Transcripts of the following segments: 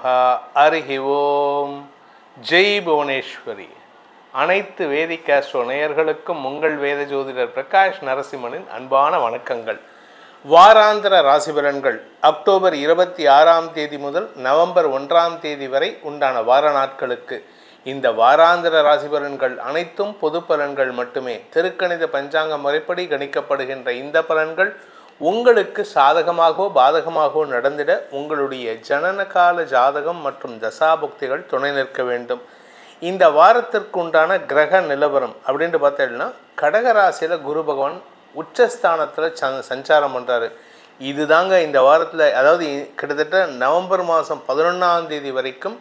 ஹரிஹி ஓம். ஜெய் புவனேஸ்வரி. அனைத்து வேதிக் ஆஸ்ட்ரோ நேயர்களுக்கும் உங்கள் வேத ஜோதிடர் பிரகாஷ் நரசிம்மனின் அன்பான வணக்கங்கள். வாராந்திர ராசி பலன்கள் அக்டோபர் 26ஆம் தேதி முதல் நவம்பர் 1ஆம் தேதி வரை உண்டான வார நாட்களுக்கு. இந்த வாராந்திர ராசி பலன்கள் அனைத்தும் பொது பலன்கள் மட்டுமே. திருக்கணித பஞ்சாங்க முறைப்படி கணிக்கப்படுகின்ற இந்த பலன்கள் உங்களுக்கு சாதகமாகவோ பாதகமாகவோ நடந்திட உங்களுடைய ஜனனகால ஜாதகம் மற்றும் தசாபுக்திகள் துணை நிற்க வேண்டும். இந்த வாரத்திற்கு உண்டான கிரக நிலவரம் அப்படின்ட்டு பார்த்தீங்கன்னா, கடகராசியில் குரு பகவான் உச்சஸ்தானத்தில் சஞ்சாரம் பண்ணுறாரு. இதுதாங்க இந்த வாரத்தில், அதாவது கிட்டத்தட்ட நவம்பர் மாதம் 11ஆம் தேதி வரைக்கும்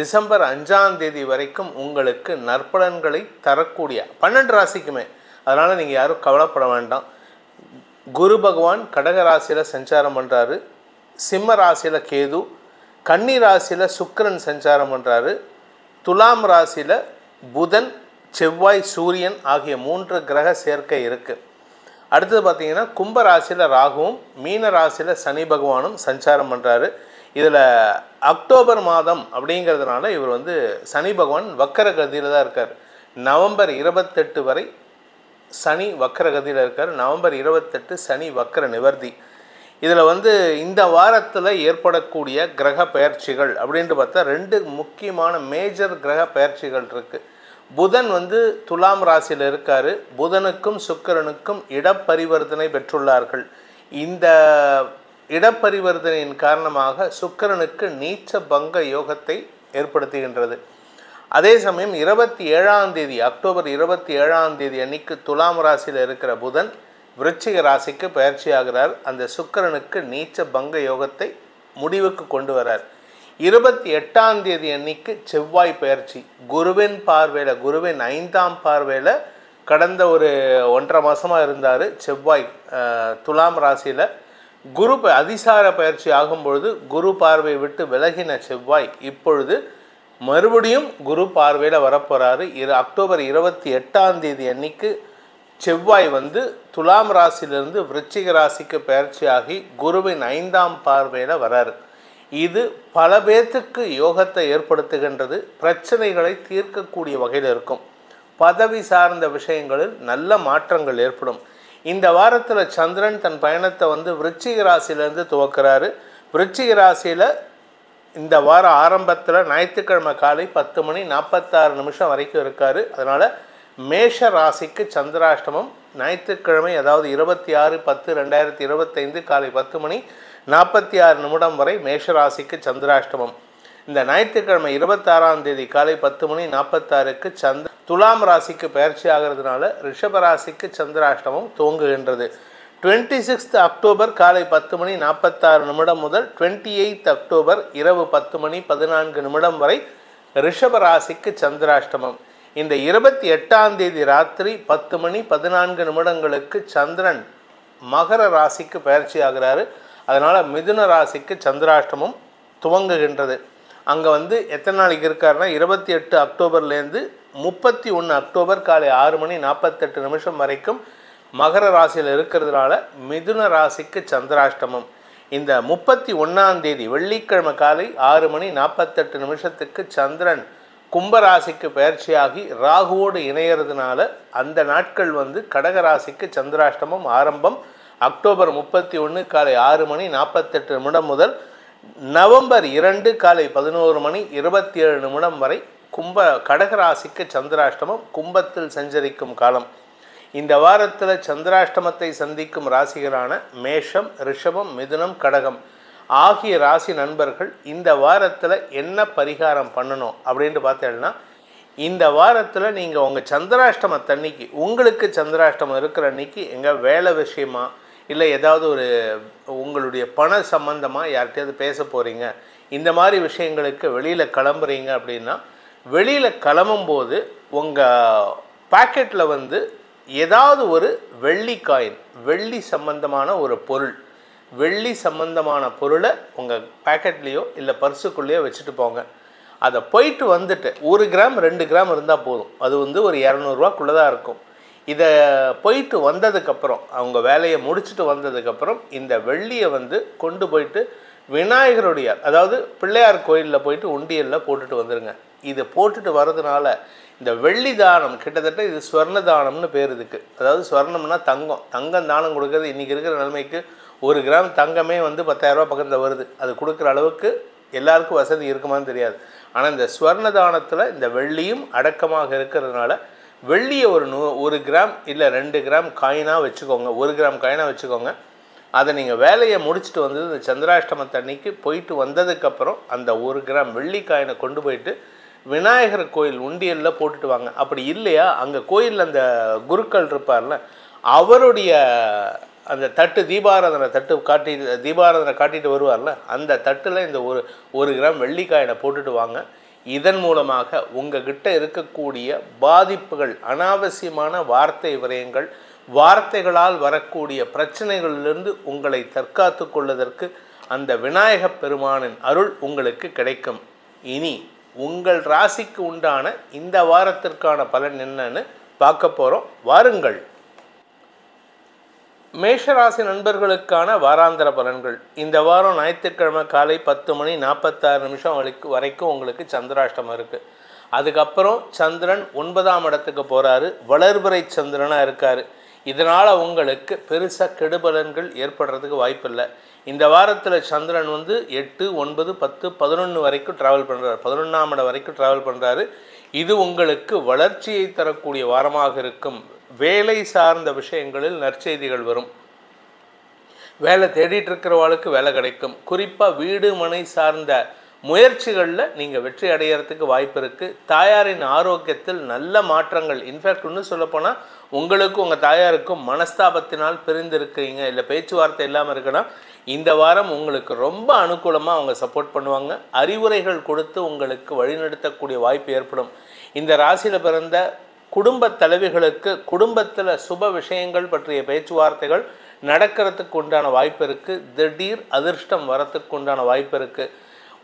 டிசம்பர் 5ஆம் தேதி வரைக்கும் உங்களுக்கு நற்பலன்களை தரக்கூடிய 12 ராசிக்குமே. அதனால் நீங்கள் யாரும் கவலைப்பட வேண்டாம். குரு பகவான் கடக ராசியில் சஞ்சாரம் பண்ணுறாரு, சிம்ம ராசியில் கேது, கன்னி ராசியில் சுக்கிரன் சஞ்சாரம் பண்ணுறாரு, துலாம் ராசியில் புதன், செவ்வாய், சூரியன் ஆகிய 3 கிரக சேர்க்கை இருக்குது. அடுத்தது பார்த்திங்கன்னா கும்ப ராசியில் ராகுவும் மீன ராசியில் சனி பகவானும் சஞ்சாரம் பண்ணுறாரு. இதில் அக்டோபர் மாதம் அப்படிங்கிறதுனால இவர் சனி பகவான் வக்கர கதியில் தான் இருக்கார். நவம்பர் 28 வரை சனி வக்கர கதியில் இருக்கார். நவம்பர் 28 சனி வக்கர நிவர்த்தி. இதில் இந்த வாரத்தில் ஏற்படக்கூடிய கிரக பெயர்ச்சிகள் அப்படின்ட்டு பார்த்தா 2 முக்கியமான மேஜர் கிரக பெயர்ச்சிகள் இருக்குது. புதன் துலாம் ராசியில் இருக்கார். புதனுக்கும் சுக்கிரனுக்கும் இடப்பரிவர்த்தனை பெற்றுள்ளார்கள். இந்த இடப்பரிவர்த்தனையின் காரணமாக சுக்கிரனுக்கு நீச்ச பங்க யோகத்தை ஏற்படுத்துகின்றது. அதே சமயம் 27ஆம் தேதி அக்டோபர் 27ஆம் தேதி அன்னைக்கு துலாம் ராசியில் இருக்கிற புதன் விருச்சிக ராசிக்கு பயிற்சி ஆகிறார். அந்த சுக்கிரனுக்கு நீச்ச பங்க யோகத்தை முடிவுக்கு கொண்டு வரார். 28ஆம் தேதி அன்னைக்கு செவ்வாய் பயிற்சி. குருவின் பார்வையில், குருவின் 5ஆம் பார்வையில் கடந்த ஒரு 1.5 மாதமாக இருந்தார் செவ்வாய் துலாம் ராசியில். குரு அதிசார பயிற்சி ஆகும்பொழுது குரு பார்வை விட்டு விலகின செவ்வாய் இப்பொழுது மறுபடியும் குரு பார்வையில் வரப்போகிறாரு. அக்டோபர் 28ஆம் தேதி அன்னைக்கு செவ்வாய் துலாம் ராசியிலிருந்து விருச்சிக ராசிக்கு பயிற்சி ஆகி குருவின் 5ஆம் பார்வையில் வராரு. இது பல பேர்த்துக்கு யோகத்தை ஏற்படுத்துகின்றது. பிரச்சனைகளை தீர்க்கக்கூடிய வகையில் இருக்கும். பதவி சார்ந்த விஷயங்களில் நல்ல மாற்றங்கள் ஏற்படும். இந்த வாரத்தில் சந்திரன் தன் பயணத்தை விருச்சிக ராசியிலேருந்து துவக்கிறாரு. விருச்சிக ராசியில் இந்த வார ஆரம்பத்தில் ஞாயிற்றுக்கிழமை காலை 10:46 வரைக்கும் இருக்கார். அதனால் மேஷ ராசிக்கு சந்திராஷ்டமம் ஞாயிற்றுக்கிழமை, அதாவது 26/10/2025 காலை 10:46 வரை மேஷ ராசிக்கு சந்திராஷ்டமம். இந்த ஞாயிற்றுக்கிழமை 26ஆம் தேதி காலை 10:46 துலாம் ராசிக்கு பயிற்சி ஆகிறதுனால ரிஷப ராசிக்கு சந்திராஷ்டமம் துவங்குகின்றது. 26 அக்டோபர் காலை 10:46 முதல் 28 அக்டோபர் இரவு 10:14 வரை ரிஷப ராசிக்கு சந்திராஷ்டமம். இந்த 28ஆம் தேதி ராத்திரி 10:14 சந்திரன் மகர ராசிக்கு பயிற்சி ஆகிறாரு. அதனால் மிதுன ராசிக்கு சந்திராஷ்டமம் துவங்குகின்றது. அங்கே எத்தனை நாளைக்கு இருக்காருன்னா 28 அக்டோபர்லேருந்து 31 அக்டோபர் காலை 6:48 வரைக்கும் மகர ராசியில் இருக்கிறதுனால மிதுன ராசிக்கு சந்திராஷ்டமம். இந்த 31ஆம் தேதி வெள்ளிக்கிழமை காலை 6:48 சந்திரன் கும்பராசிக்கு பயிற்சியாகி ராகுவோடு இணையறதுனால அந்த நாட்கள் கடகராசிக்கு சந்திராஷ்டமம் ஆரம்பம். அக்டோபர் 31 காலை 6:48 முதல் நவம்பர் 2 காலை 11:27 வரை கடகராசிக்கு சந்திராஷ்டமம் கும்பத்தில் சஞ்சரிக்கும் காலம். இந்த வாரத்தில் சந்திராஷ்டமத்தை சந்திக்கும் ராசிகளான மேஷம், ரிஷபம், மிதுனம், கடகம் ஆகிய ராசி நண்பர்கள் இந்த வாரத்தில் என்ன பரிகாரம் பண்ணணும் அப்படின்ட்டு பார்த்தீங்கன்னா, இந்த வாரத்தில் நீங்கள் உங்கள் சந்திராஷ்டமத்தன்னைக்கு, உங்களுக்கு சந்திராஷ்டமம் இருக்கிற அன்னைக்கு எங்கே வேலை விஷயமா இல்லை ஏதாவது ஒரு உங்களுடைய பண சம்பந்தமாக யார்கிட்டையாவது பேச போகிறீங்க, இந்த மாதிரி விஷயங்களுக்கு வெளியில் கிளம்புறீங்க அப்படின்னா, வெளியில் கிளம்பும்போது உங்கள் பாக்கெட்டில் ஏதாவது ஒரு வெள்ளி காயின், வெள்ளி சம்பந்தமான ஒரு பொருள், வெள்ளி சம்பந்தமான பொருளை உங்கள் பேக்கெட்லேயோ இல்லை பர்சுக்குள்ளேயோ வச்சுட்டு போங்க. அதை போயிட்டு 1 கிராம் 2 கிராம் இருந்தால் போதும். அது ஒரு 200 ரூபாக்குள்ளே தான் இருக்கும். இதை போயிட்டு வந்ததுக்கப்புறம், அவங்க வேலையை முடிச்சுட்டு வந்ததுக்கப்புறம் இந்த வெள்ளியை கொண்டு போயிட்டு விநாயகருடைய அதாவது பிள்ளையார் கோயிலில் போயிட்டு உண்டியலில் போட்டுட்டு வந்துடுங்க. இது போட்டுட்டு வர்றதுனால இந்த வெள்ளி தானம் கிட்டத்தட்ட இது ஸ்வர்ண தானம்னு பேர் இதுக்கு. அதாவது ஸ்வர்ணம்னா தங்கம் தானம் கொடுக்கறது. இன்றைக்கி இருக்கிற நிலைமைக்கு 1 கிராம் தங்கமே வந்து 10,000 ரூபா பக்கத்தில் வருது. அது கொடுக்குற அளவுக்கு எல்லாருக்கும் வசதி இருக்குமான்னு தெரியாது. ஆனால் இந்த ஸ்வர்ண தானத்தில் இந்த வெள்ளியும் அடக்கமாக இருக்கிறதுனால வெள்ளியை 1 கிராம் இல்லை 2 கிராம் காயினாக வச்சுக்கோங்க. 1 கிராம் காயினாக வச்சுக்கோங்க. அதை நீங்கள் வேலையை முடிச்சுட்டு வந்து இந்த சந்திராஷ்டமத்தன்னைக்கு போயிட்டு வந்ததுக்கப்புறம் அந்த 1 கிராம் வெள்ளி காயினை கொண்டு போயிட்டு விநாயகர் கோயில் உண்டியலில் போட்டுட்டு வாங்க. அப்படி இல்லையா அங்கே கோயிலில் அந்த குருக்கள் இருப்பார்ல, அவருடைய அந்த தட்டு தீபாராதனை தட்டு காட்டிட்டு வருவார்ல, அந்த தட்டில் இந்த 1 கிராம் வெள்ளி காயினை போட்டுட்டு வாங்க. இதன் மூலமாக உங்ககிட்ட இருக்கக்கூடிய பாதிப்புகள், அனாவசியமான வார்த்தை விரயங்கள், வார்த்தைகளால் வரக்கூடிய பிரச்சனைகளிலிருந்து உங்களை தற்காத்து கொள்வதற்கு அந்த விநாயகப் பெருமானின் அருள் உங்களுக்கு கிடைக்கும். இனி உங்கள் ராசிக்கு உண்டான இந்த வாரத்திற்கான பலன் என்னன்னு பார்க்க போகிறோம். வாருங்கள். மேஷராசி நண்பர்களுக்கான வாராந்திர பலன்கள். இந்த வாரம் ஞாயிற்றுக்கிழமை காலை 10:46 வரைக்கும் உங்களுக்கு சந்திராஷ்டமம் இருக்குது. அதுக்கப்புறம் சந்திரன் 9ஆம் இடத்துக்கு போகிறாரு. வளர்பிறை சந்திரனாக இருக்கார். இதனால் உங்களுக்கு பெருசாக கெடுபலன்கள் ஏற்படுறதுக்கு வாய்ப்பில்லை. இந்த வாரத்தில் சந்திரன் வந்து 8, 9, 10, 11 வரைக்கும் ட்ராவல் பண்ணுறாரு. 11ஆம் இடம் வரைக்கும் ட்ராவல் பண்ணுறாரு. இது உங்களுக்கு வளர்ச்சியை தரக்கூடிய வாரமாக இருக்கும். வேலை சார்ந்த விஷயங்களில் நற்செய்திகள் வரும். வேலை தேடிட்டு இருக்கிறவாளுக்கு வேலை கிடைக்கும். குறிப்பாக வீடு மனை சார்ந்த முயற்சிகளில் நீங்கள் வெற்றி அடைகிறதுக்கு வாய்ப்பு இருக்குது. தாயாரின் ஆரோக்கியத்தில் நல்ல மாற்றங்கள். இன்ஃபேக்ட் இன்னும் சொல்லப்போனால் உங்களுக்கும் உங்கள் தாயாருக்கும் மனஸ்தாபத்தினால் பிரிந்திருக்கிறீங்க, இல்லை பேச்சுவார்த்தை இல்லாமல் இருக்குன்னா இந்த வாரம் உங்களுக்கு ரொம்ப அனுகூலமாக அவங்க சப்போர்ட் பண்ணுவாங்க. அறிவுரைகள் கொடுத்து உங்களுக்கு வழிநடத்தக்கூடிய வாய்ப்பு ஏற்படும். இந்த ராசியில் பிறந்த குடும்ப தலைவிகளுக்கு குடும்பத்தில் சுப விஷயங்கள் பற்றிய பேச்சுவார்த்தைகள் நடக்கிறதுக்கு உண்டான வாய்ப்பு இருக்குது. திடீர் அதிர்ஷ்டம் வரத்துக்கு உண்டான வாய்ப்பு இருக்குது.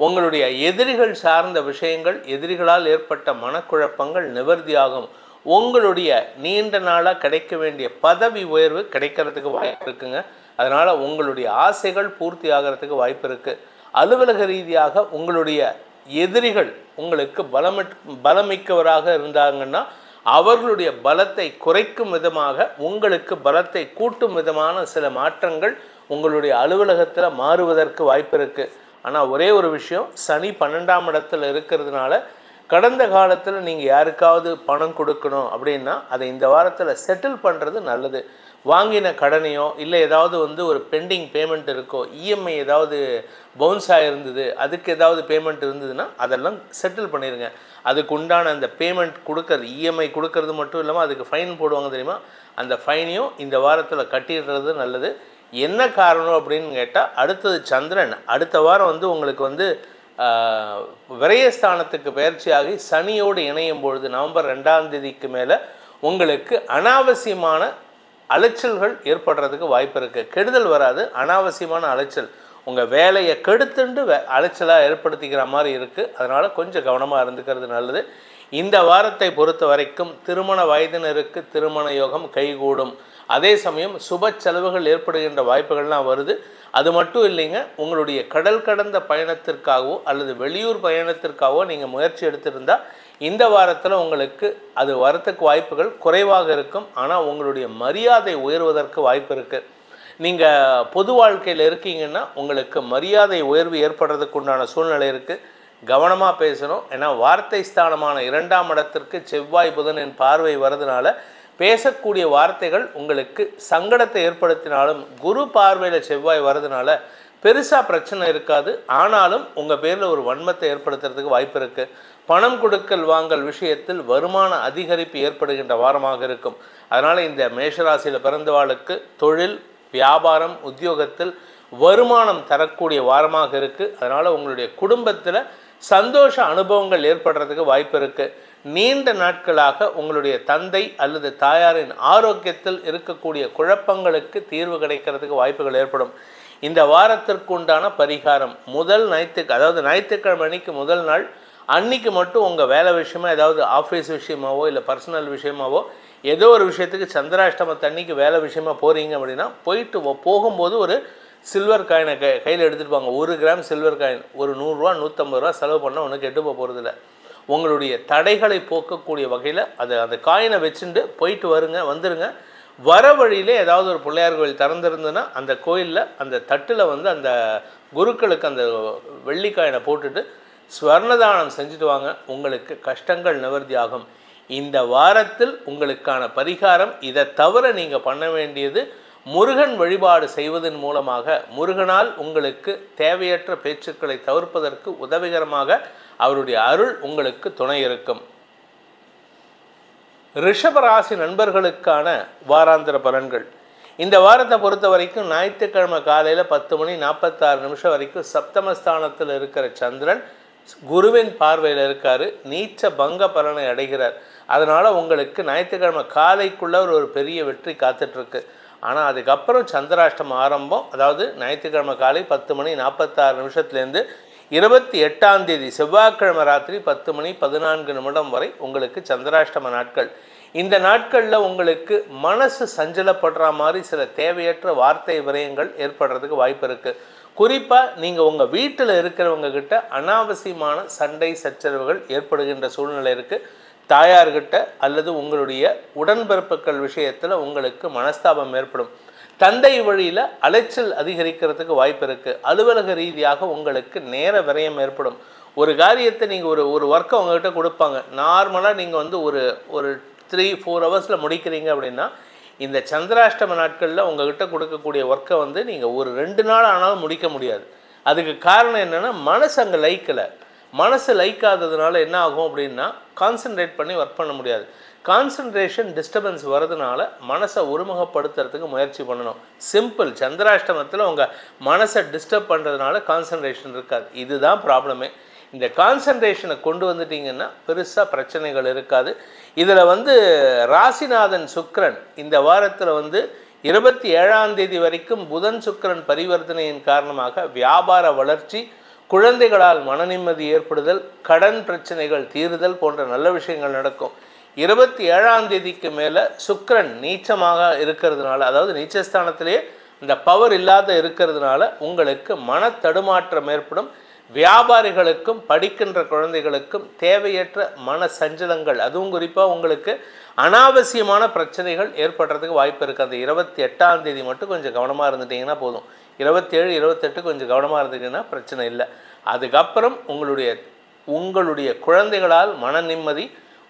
உங்களுடைய எதிரிகள் சார்ந்த விஷயங்கள், எதிரிகளால் ஏற்பட்ட மனக்குழப்பங்கள் நிவர்த்தியாகும். உங்களுடைய நீண்ட நாளாக கிடைக்க வேண்டிய பதவி உயர்வு கிடைக்கிறதுக்கு வாய்ப்பு இருக்குங்க. அதனால் உங்களுடைய ஆசைகள் பூர்த்தி ஆகிறதுக்கு வாய்ப்பு இருக்குது. அலுவலக ரீதியாக உங்களுடைய எதிரிகள் உங்களுக்கு பலமிக்கவராக இருந்தாங்கன்னா அவர்களுடைய பலத்தை குறைக்கும் விதமாக உங்களுக்கு பலத்தை கூட்டும் விதமான சில மாற்றங்கள் உங்களுடைய அலுவலகத்தில் மாறுவதற்கு வாய்ப்பு இருக்குது. ஆனால் ஒரே ஒரு விஷயம், சனி 12ஆம் இடத்துல இருக்கிறதுனால கடந்த காலத்தில் நீங்கள் யாருக்காவது பணம் கொடுக்கணும் அப்படின்னா அதை இந்த வாரத்தில் செட்டில் பண்ணுறது நல்லது. வாங்கின கடனையோ இல்லை ஏதாவது வந்து ஒரு பெண்டிங் பேமெண்ட் இருக்கோ, இஎம்ஐ ஏதாவது பவுன்ஸ் ஆகிருந்தது, அதுக்கு ஏதாவது பேமெண்ட் இருந்ததுன்னா அதெல்லாம் செட்டில் பண்ணிடுங்க. அதுக்கு உண்டான அந்த பேமெண்ட் கொடுக்கறது, இஎம்ஐ கொடுக்கறது மட்டும் இல்லாமல் அதுக்கு ஃபைன் போடுவாங்க தெரியுமா, அந்த ஃபைனையும் இந்த வாரத்தில் கட்டிடுறது நல்லது. என்ன காரணம் அப்படின்னு கேட்டால், அடுத்தது சந்திரன் அடுத்த வாரம் வந்து உங்களுக்கு வந்து விரயஸ்தானத்துக்கு பயிற்சியாகி சனியோடு இணையும் பொழுது நவம்பர் 2ஆம் தேதிக்கு மேலே உங்களுக்கு அனாவசியமான அலைச்சல்கள் ஏற்படுறதுக்கு வாய்ப்பு இருக்குது. கெடுதல் வராது, அனாவசியமான அலைச்சல் உங்கள் வேலையை கெடுத்துண்டு அலைச்சலாக ஏற்படுத்திக்கிற மாதிரி இருக்குது. அதனால் கொஞ்சம் கவனமாக இருந்துக்கிறது நல்லது. இந்த வாரத்தை பொறுத்த வரைக்கும் திருமண வயதினருக்கு திருமண யோகம் கைகூடும். அதே சமயம் சுப செலவுகள் ஏற்படுகின்ற வாய்ப்புகள்லாம் வருது. அது மட்டும் இல்லைங்க, உங்களுடைய கடல் கடந்த பயணத்திற்காகவோ அல்லது வெளியூர் பயணத்திற்காகவோ நீங்கள் முயற்சி எடுத்திருந்தால் இந்த வாரத்தில் உங்களுக்கு அது வரத்துக்கு வாய்ப்புகள் குறைவாக இருக்கும். ஆனால் உங்களுடைய மரியாதை உயர்வதற்கு வாய்ப்பு இருக்குது. நீங்கள் பொது வாழ்க்கையில் இருக்கீங்கன்னா உங்களுக்கு மரியாதை உயர்வு ஏற்படுறதுக்கு உண்டான சூழ்நிலை இருக்குது. கவனமாக பேசணும். ஏன்னா வார்த்தை ஸ்தானமான 2ஆம் இடத்திற்கு செவ்வாய் புதனின் பார்வை வரதுனால பேசக்கூடிய வார்த்தைகள் உங்களுக்கு சங்கடத்தை ஏற்படுத்தினாலும் குரு பார்வையில் செவ்வாய் வரதுனால பெருசாக பிரச்சனை இருக்காது. ஆனாலும் உங்கள் பேரில் ஒரு வன்மத்தை ஏற்படுத்துறதுக்கு வாய்ப்பு இருக்குது. பணம் கொடுக்கல் வாங்கல் விஷயத்தில் வருமான அதிகரிப்பு ஏற்படுகின்ற வாரமாக இருக்கும். அதனால் இந்த மேஷராசியில் பிறந்தவாளுக்கு தொழில், வியாபாரம், உத்தியோகத்தில் வருமானம் தரக்கூடிய வாரமாக இருக்குது. அதனால் உங்களுடைய குடும்பத்தில் சந்தோஷ அனுபவங்கள் ஏற்படுறதுக்கு வாய்ப்பு இருக்குது. நீண்ட நாட்களாக உங்களுடைய தந்தை அல்லது தாயாரின் ஆரோக்கியத்தில் இருக்கக்கூடிய குழப்பங்களுக்கு தீர்வு கிடைக்கிறதுக்கு வாய்ப்புகள் ஏற்படும். இந்த வாரத்திற்கு உண்டான பரிகாரம், முதல் ஞாயிற்றுக்கிழமை அன்னைக்கு முதல் நாள் அன்னைக்கு மட்டும் உங்கள் வேலை விஷயமா ஏதாவது ஆஃபீஸ் விஷயமாவோ இல்லை பர்சனல் விஷயமாவோ ஏதோ ஒரு விஷயத்துக்கு சந்திராஷ்டமத்து அன்னைக்கு வேலை விஷயமா போகிறீங்க அப்படின்னா போகும்போது ஒரு சில்வர் காயினை கையில் எடுத்துகிட்டு வாங்க. 1 கிராம் சில்வர் காயின் ஒரு 100 ரூபா 150 ரூபா செலவு பண்ணால் ஒன்றும் கெட்டு போகிறதில்ல. உங்களுடைய தடைகளை போக்கக்கூடிய வகையில் அந்த காயினை வச்சுட்டு போயிட்டு வந்துடுங்க. வர வழியிலே ஏதாவது ஒரு பிள்ளையார் கோயில் திறந்துருந்துன்னா அந்த கோயிலில் அந்த தட்டில் அந்த குருக்களுக்கு அந்த வெள்ளிக்காயினை போட்டுட்டு ஸ்வர்ணதானம் செஞ்சுட்டு வாங்க. உங்களுக்கு கஷ்டங்கள் நிவர்த்தி ஆகும். இந்த வாரத்தில் உங்களுக்கான பரிகாரம் இதை தவிர நீங்கள் பண்ண வேண்டியது முருகன் வழிபாடு செய்வதன் மூலமாக முருகனால் உங்களுக்கு தேவையற்ற பேச்சுக்களை தவிர்ப்பதற்கு உதவிகரமாக அவருடைய அருள் உங்களுக்கு துணை இருக்கும். ரிஷபராசி நண்பர்களுக்கான வாராந்திர பலன்கள். இந்த வாரத்தை பொறுத்த வரைக்கும் ஞாயிற்றுக்கிழமை காலையில் 10:46 வரைக்கும் சப்தமஸ்தானத்தில் இருக்கிற சந்திரன் குருவின் பார்வையில் இருக்கார். நீச்ச பங்க பலனை அடைகிறார். அதனால் உங்களுக்கு ஞாயிற்றுக்கிழமை காலைக்குள்ளே ஒரு பெரிய வெற்றி காத்துட்ருக்கு. ஆனால் அதுக்கப்புறம் சந்திராஷ்டமம் ஆரம்பம். அதாவது ஞாயிற்றுக்கிழமை காலை 10:46 28ஆம் தேதி செவ்வாய்க்கிழமை ராத்திரி 10:14 வரை உங்களுக்கு சந்திராஷ்டம நாட்கள். இந்த நாட்களில் உங்களுக்கு மனசு சஞ்சலப்படுற மாதிரி சில தேவையற்ற வார்த்தை விரயங்கள் ஏற்படுறதுக்கு வாய்ப்பு இருக்குது. குறிப்பாக நீங்கள் உங்கள் வீட்டில் இருக்கிறவங்க கிட்ட அனாவசியமான சண்டை சச்சரவுகள் ஏற்படுகின்ற சூழ்நிலை இருக்குது. தாயார்கிட்ட அல்லது உங்களுடைய உடன்பிறப்புகள் விஷயத்தில் உங்களுக்கு மனஸ்தாபம் ஏற்படும். தந்தை வழியில் அலைச்சல் அதிகரிக்கிறதுக்கு வாய்ப்பு இருக்குது. அலுவலக ரீதியாக உங்களுக்கு நேர விரயம் ஏற்படும். ஒரு காரியத்தை நீங்கள் ஒரு ஒர்க்கை உங்கள்கிட்ட கொடுப்பாங்க. நார்மலாக நீங்கள் ஒரு 3-4 ஹவர்ஸில் முடிக்கிறீங்க அப்படின்னா இந்த சந்திராஷ்டம நாட்களில் உங்கள்கிட்ட கொடுக்கக்கூடிய ஒர்க்கை நீங்கள் ஒரு 2 நாள் ஆனாலும் முடிக்க முடியாது. அதுக்கு காரணம் என்னென்னா மனசு அங்கே லைக்கலை. மனசு லைக்காததுனால என்ன ஆகும் அப்படின்னா கான்சன்ட்ரேட் பண்ணி ஒர்க் பண்ண முடியாது. கான்சன்ட்ரேஷன் டிஸ்டர்பன்ஸ் வரதுனால மனசை ஒருமுகப்படுத்துறதுக்கு முயற்சி பண்ணணும். சிம்பிள். சந்திராஷ்டமத்தில் உங்கள் மனசை டிஸ்டர்ப் பண்ணுறதுனால கான்சன்ட்ரேஷன் இருக்காது. இதுதான் ப்ராப்ளமே. இந்த கான்சன்ட்ரேஷனை கொண்டு வந்துட்டிங்கன்னா பெருசாக பிரச்சனைகள் இருக்காது. இதில் ராசிநாதன் சுக்கிரன் இந்த வாரத்தில் 27ஆம் தேதி வரைக்கும் புதன் சுக்கிரன் பரிவர்த்தனையின் காரணமாக வியாபார வளர்ச்சி, குழந்தைகளால் மன நிம்மதி ஏற்படுதல், கடன் பிரச்சனைகள் தீருதல் போன்ற நல்ல விஷயங்கள் நடக்கும். 27ஆம் தேதிக்கு மேலே சுக்கிரன் நீச்சமாக இருக்கிறதுனால, அதாவது நீச்சஸ்தானத்திலேயே இந்த பவர் இல்லாத இருக்கிறதுனால உங்களுக்கு மன தடுமாற்றம் ஏற்படும். வியாபாரிகளுக்கும் படிக்கின்ற குழந்தைகளுக்கும் தேவையற்ற மன சஞ்சலங்கள், அதுவும் குறிப்பாக உங்களுக்கு அனாவசியமான பிரச்சனைகள் ஏற்படுறதுக்கு வாய்ப்பு இருக்குது. அந்த 28ஆம் தேதி மட்டும் கொஞ்சம் கவனமாக இருந்துட்டிங்கன்னா போதும். 27, 28 கொஞ்சம் கவனமாக இருந்துட்டிங்கன்னா பிரச்சனை இல்லை. அதுக்கப்புறம் உங்களுடைய குழந்தைகளால் மன நிம்மதி,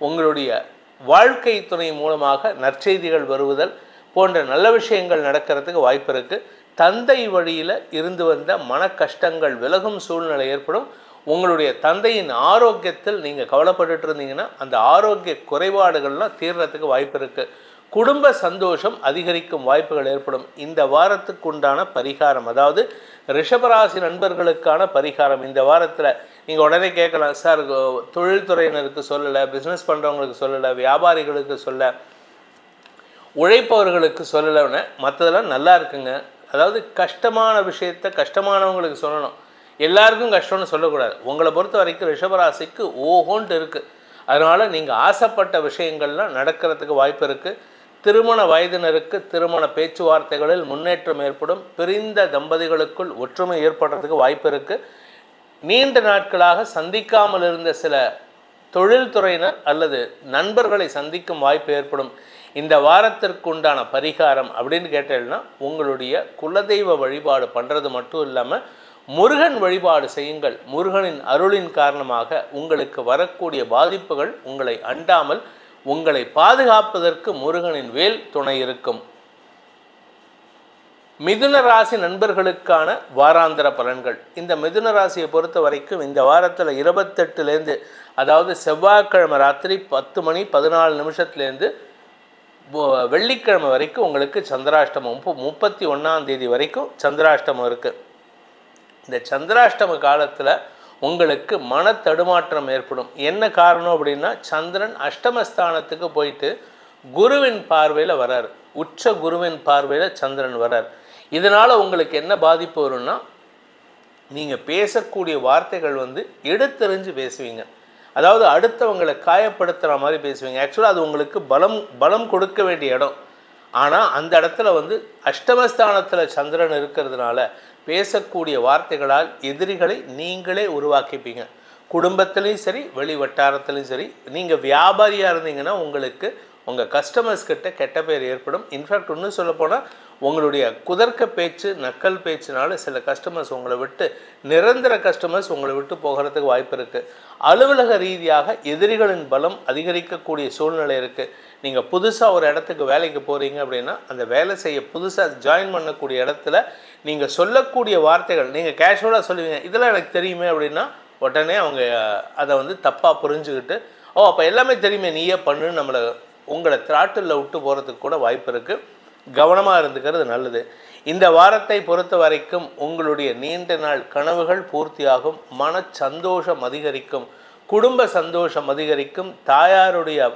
உங்களுடைய வாழ்க்கை துணை மூலமாக நற்செய்திகள் வருவதல் போன்ற நல்ல விஷயங்கள் நடக்கிறதுக்கு வாய்ப்பு இருக்குது. தந்தை வழியில் இருந்து வந்த மன கஷ்டங்கள் விலகும் சூழ்நிலை ஏற்படும். உங்களுடைய தந்தையின் ஆரோக்கியத்தில் நீங்கள் கவலைப்பட்டுட்டு இருந்தீங்கன்னா அந்த ஆரோக்கிய குறைபாடுகள்லாம் தீர்றதுக்கு வாய்ப்பு இருக்குது. குடும்ப சந்தோஷம் அதிகரிக்கும் வாய்ப்புகள் ஏற்படும். இந்த வாரத்துக்கு உண்டான பரிகாரம், அதாவது ரிஷபராசி நண்பர்களுக்கான பரிகாரம் இந்த வாரத்தில் நீங்கள் உடனே கேட்கலாம், சார் தொழில்துறையினருக்கு சொல்லலை, பிஸ்னஸ் பண்ணுறவங்களுக்கு சொல்லலை, வியாபாரிகளுக்கு சொல்ல, உழைப்பவர்களுக்கு சொல்லலைன்னு மற்றதெல்லாம் நல்லா இருக்குங்க. அதாவது கஷ்டமான விஷயத்தை கஷ்டமானவங்களுக்கு சொல்லணும். எல்லாருக்கும் கஷ்டம்னு சொல்லக்கூடாது. உங்களை பொறுத்த வரைக்கும் ரிஷபராசிக்கு ஓஹோன்ட்டு இருக்குது. அதனால் நீங்கள் ஆசைப்பட்ட விஷயங்கள்லாம் நடக்கிறதுக்கு வாய்ப்பு இருக்குது. திருமண வயதினருக்கு திருமண பேச்சுவார்த்தைகளில் முன்னேற்றம் ஏற்படும். பிரிந்த தம்பதிகளுக்குள் ஒற்றுமை ஏற்படுறதுக்கு வாய்ப்பு இருக்குது. நீண்ட நாட்களாக சந்திக்காமல் இருந்த சில தொழில்துறையினர் அல்லது நண்பர்களை சந்திக்கும் வாய்ப்பு ஏற்படும். இந்த வாரத்திற்கு உண்டான பரிகாரம் அப்படின்னு கேட்டீங்கன்னா உங்களுடைய குலதெய்வ வழிபாடு பண்ணுறது மட்டும் இல்லாமல் முருகன் வழிபாடு செய்யுங்கள். முருகனின் அருளின் காரணமாக உங்களுக்கு வரக்கூடிய பாதிப்புகள் உங்களை அண்டாமல் உங்களை பாதுகாப்பதற்கு முருகனின் வேல் துணை இருக்கும். மிதுன ராசி நண்பர்களுக்கான வாராந்திர பலன்கள். இந்த மிதுன ராசியை பொறுத்த வரைக்கும் இந்த வாரத்தில் 28 அதாவது செவ்வாய்க்கிழமை ராத்திரி 10:14 வெள்ளிக்கிழமை வரைக்கும் உங்களுக்கு சந்திராஷ்டமம். 31ஆம் தேதி வரைக்கும் சந்திராஷ்டமம் இருக்குது. இந்த சந்திராஷ்டம காலத்தில் உங்களுக்கு மன தடுமாற்றம் ஏற்படும். என்ன காரணம் அப்படின்னா சந்திரன் அஷ்டமஸ்தானத்துக்கு போயிட்டு குருவின் பார்வையில் வரார். உச்ச குருவின் பார்வையில் சந்திரன் வரார். இதனால் உங்களுக்கு என்ன பாதிப்பு வரும்னா நீங்கள் பேசக்கூடிய வார்த்தைகள் எடுத்தெறிஞ்சு பேசுவீங்க. அதாவது அடுத்தவங்களை காயப்படுத்துகிற மாதிரி பேசுவீங்க. ஆக்சுவலாக அது உங்களுக்கு பலம் கொடுக்க வேண்டிய இடம். ஆனால் அந்த இடத்துல வந்து அஷ்டமஸ்தானத்தில் சந்திரன் இருக்கிறதுனால பேசக்கூடிய வார்த்தைகளால் எதிரிகளை நீங்களே உருவாக்கிப்பீங்க. குடும்பத்துலேயும் சரி, வெளி வட்டாரத்துலேயும் சரி. நீங்கள் வியாபாரியாக இருந்தீங்கன்னா உங்களுக்கு உங்கள் கஸ்டமர்ஸ் கிட்ட கெட்ட பேர் ஏற்படும். இன்ஃபேக்ட் இன்னும் சொல்லப்போனால் உங்களுடைய குதர்க்க பேச்சு, நக்கல் பேச்சுனால சில கஸ்டமர்ஸ் உங்களை விட்டு, நிரந்தர கஸ்டமர்ஸ் உங்களை விட்டு போகிறதுக்கு வாய்ப்பு இருக்குது. அலுவலக ரீதியாக எதிரிகளின் பலம் அதிகரிக்கக்கூடிய சூழ்நிலை இருக்குது. நீங்கள் புதுசாக ஒரு இடத்துக்கு வேலைக்கு போகிறீங்க அப்படின்னா, அந்த வேலை செய்ய புதுசாக ஜாயின் பண்ணக்கூடிய இடத்துல நீங்கள் சொல்லக்கூடிய வார்த்தைகள், நீங்கள் கேஷுவலாக சொல்லுவீங்க, இதெல்லாம் எனக்கு தெரியுமே அப்படின்னா உடனே அவங்க அதை வந்து தப்பாக புரிஞ்சுக்கிட்டு, ஓ அப்போ எல்லாமே தெரியுமே நீயே பண்ணுன்னு நம்மளை உங்களை திராட்டில் விட்டு போகிறதுக்கு கூட வாய்ப்பு இருக்குது. கவனமாக இருந்துக்கிறது நல்லது. இந்த வாரத்தை பொறுத்த வரைக்கும் உங்களுடைய நீண்ட நாள் கனவுகள் பூர்த்தியாகும். மன சந்தோஷம் அதிகரிக்கும், குடும்ப சந்தோஷம் அதிகரிக்கும். தாயாருடைய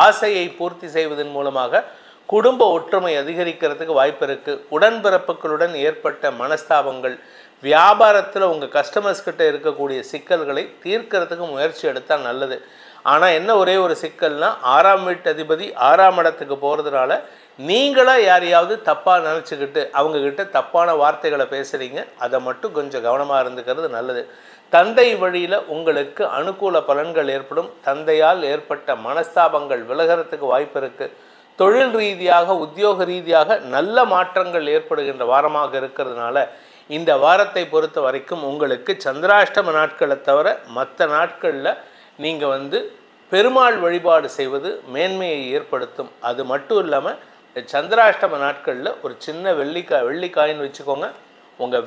ஆசையை பூர்த்தி செய்வதன் மூலமாக குடும்ப ஒற்றுமை அதிகரிக்கிறதுக்கு வாய்ப்பு இருக்குது. உடன்பிறப்புகளுடன் ஏற்பட்ட மனஸ்தாபங்கள், வியாபாரத்தில் உங்கள் கஸ்டமர்ஸ் கிட்ட இருக்கக்கூடிய சிக்கல்களை தீர்க்கிறதுக்கு முயற்சி எடுத்தால் நல்லது. ஆனால் என்ன ஒரே ஒரு சிக்கல்னால், 6ஆம் வீட்டு அதிபதி 6ஆம் இடத்துக்கு போகிறதுனால நீங்களாக யாரையாவது தப்பாக நினச்சிக்கிட்டு அவங்கக்கிட்ட தப்பான வார்த்தைகளை பேசுகிறீங்க. அதை மட்டும் கொஞ்சம் கவனமாக இருந்துக்கிறது நல்லது. தந்தை வழியில் உங்களுக்கு அனுகூல பலன்கள் ஏற்படும். தந்தையால் ஏற்பட்ட மனஸ்தாபங்கள் விலகிறதுக்கு வாய்ப்பு இருக்குது. தொழில் ரீதியாக, உத்தியோக ரீதியாக நல்ல மாற்றங்கள் ஏற்படுகின்ற வாரமாக இருக்கிறதுனால இந்த வாரத்தை பொறுத்த வரைக்கும் உங்களுக்கு சந்திராஷ்டம நாட்களை தவிர மற்ற நாட்களில் நீங்கள் வந்து பெருமாள் வழிபாடு செய்வது மேன்மையை ஏற்படுத்தும். அது மட்டும் இல்லாமல் சந்திராஷ்டம நாட்களில் ஒரு சின்ன வெள்ளிக்காயின்னு வச்சுக்கோங்க. உங்கள்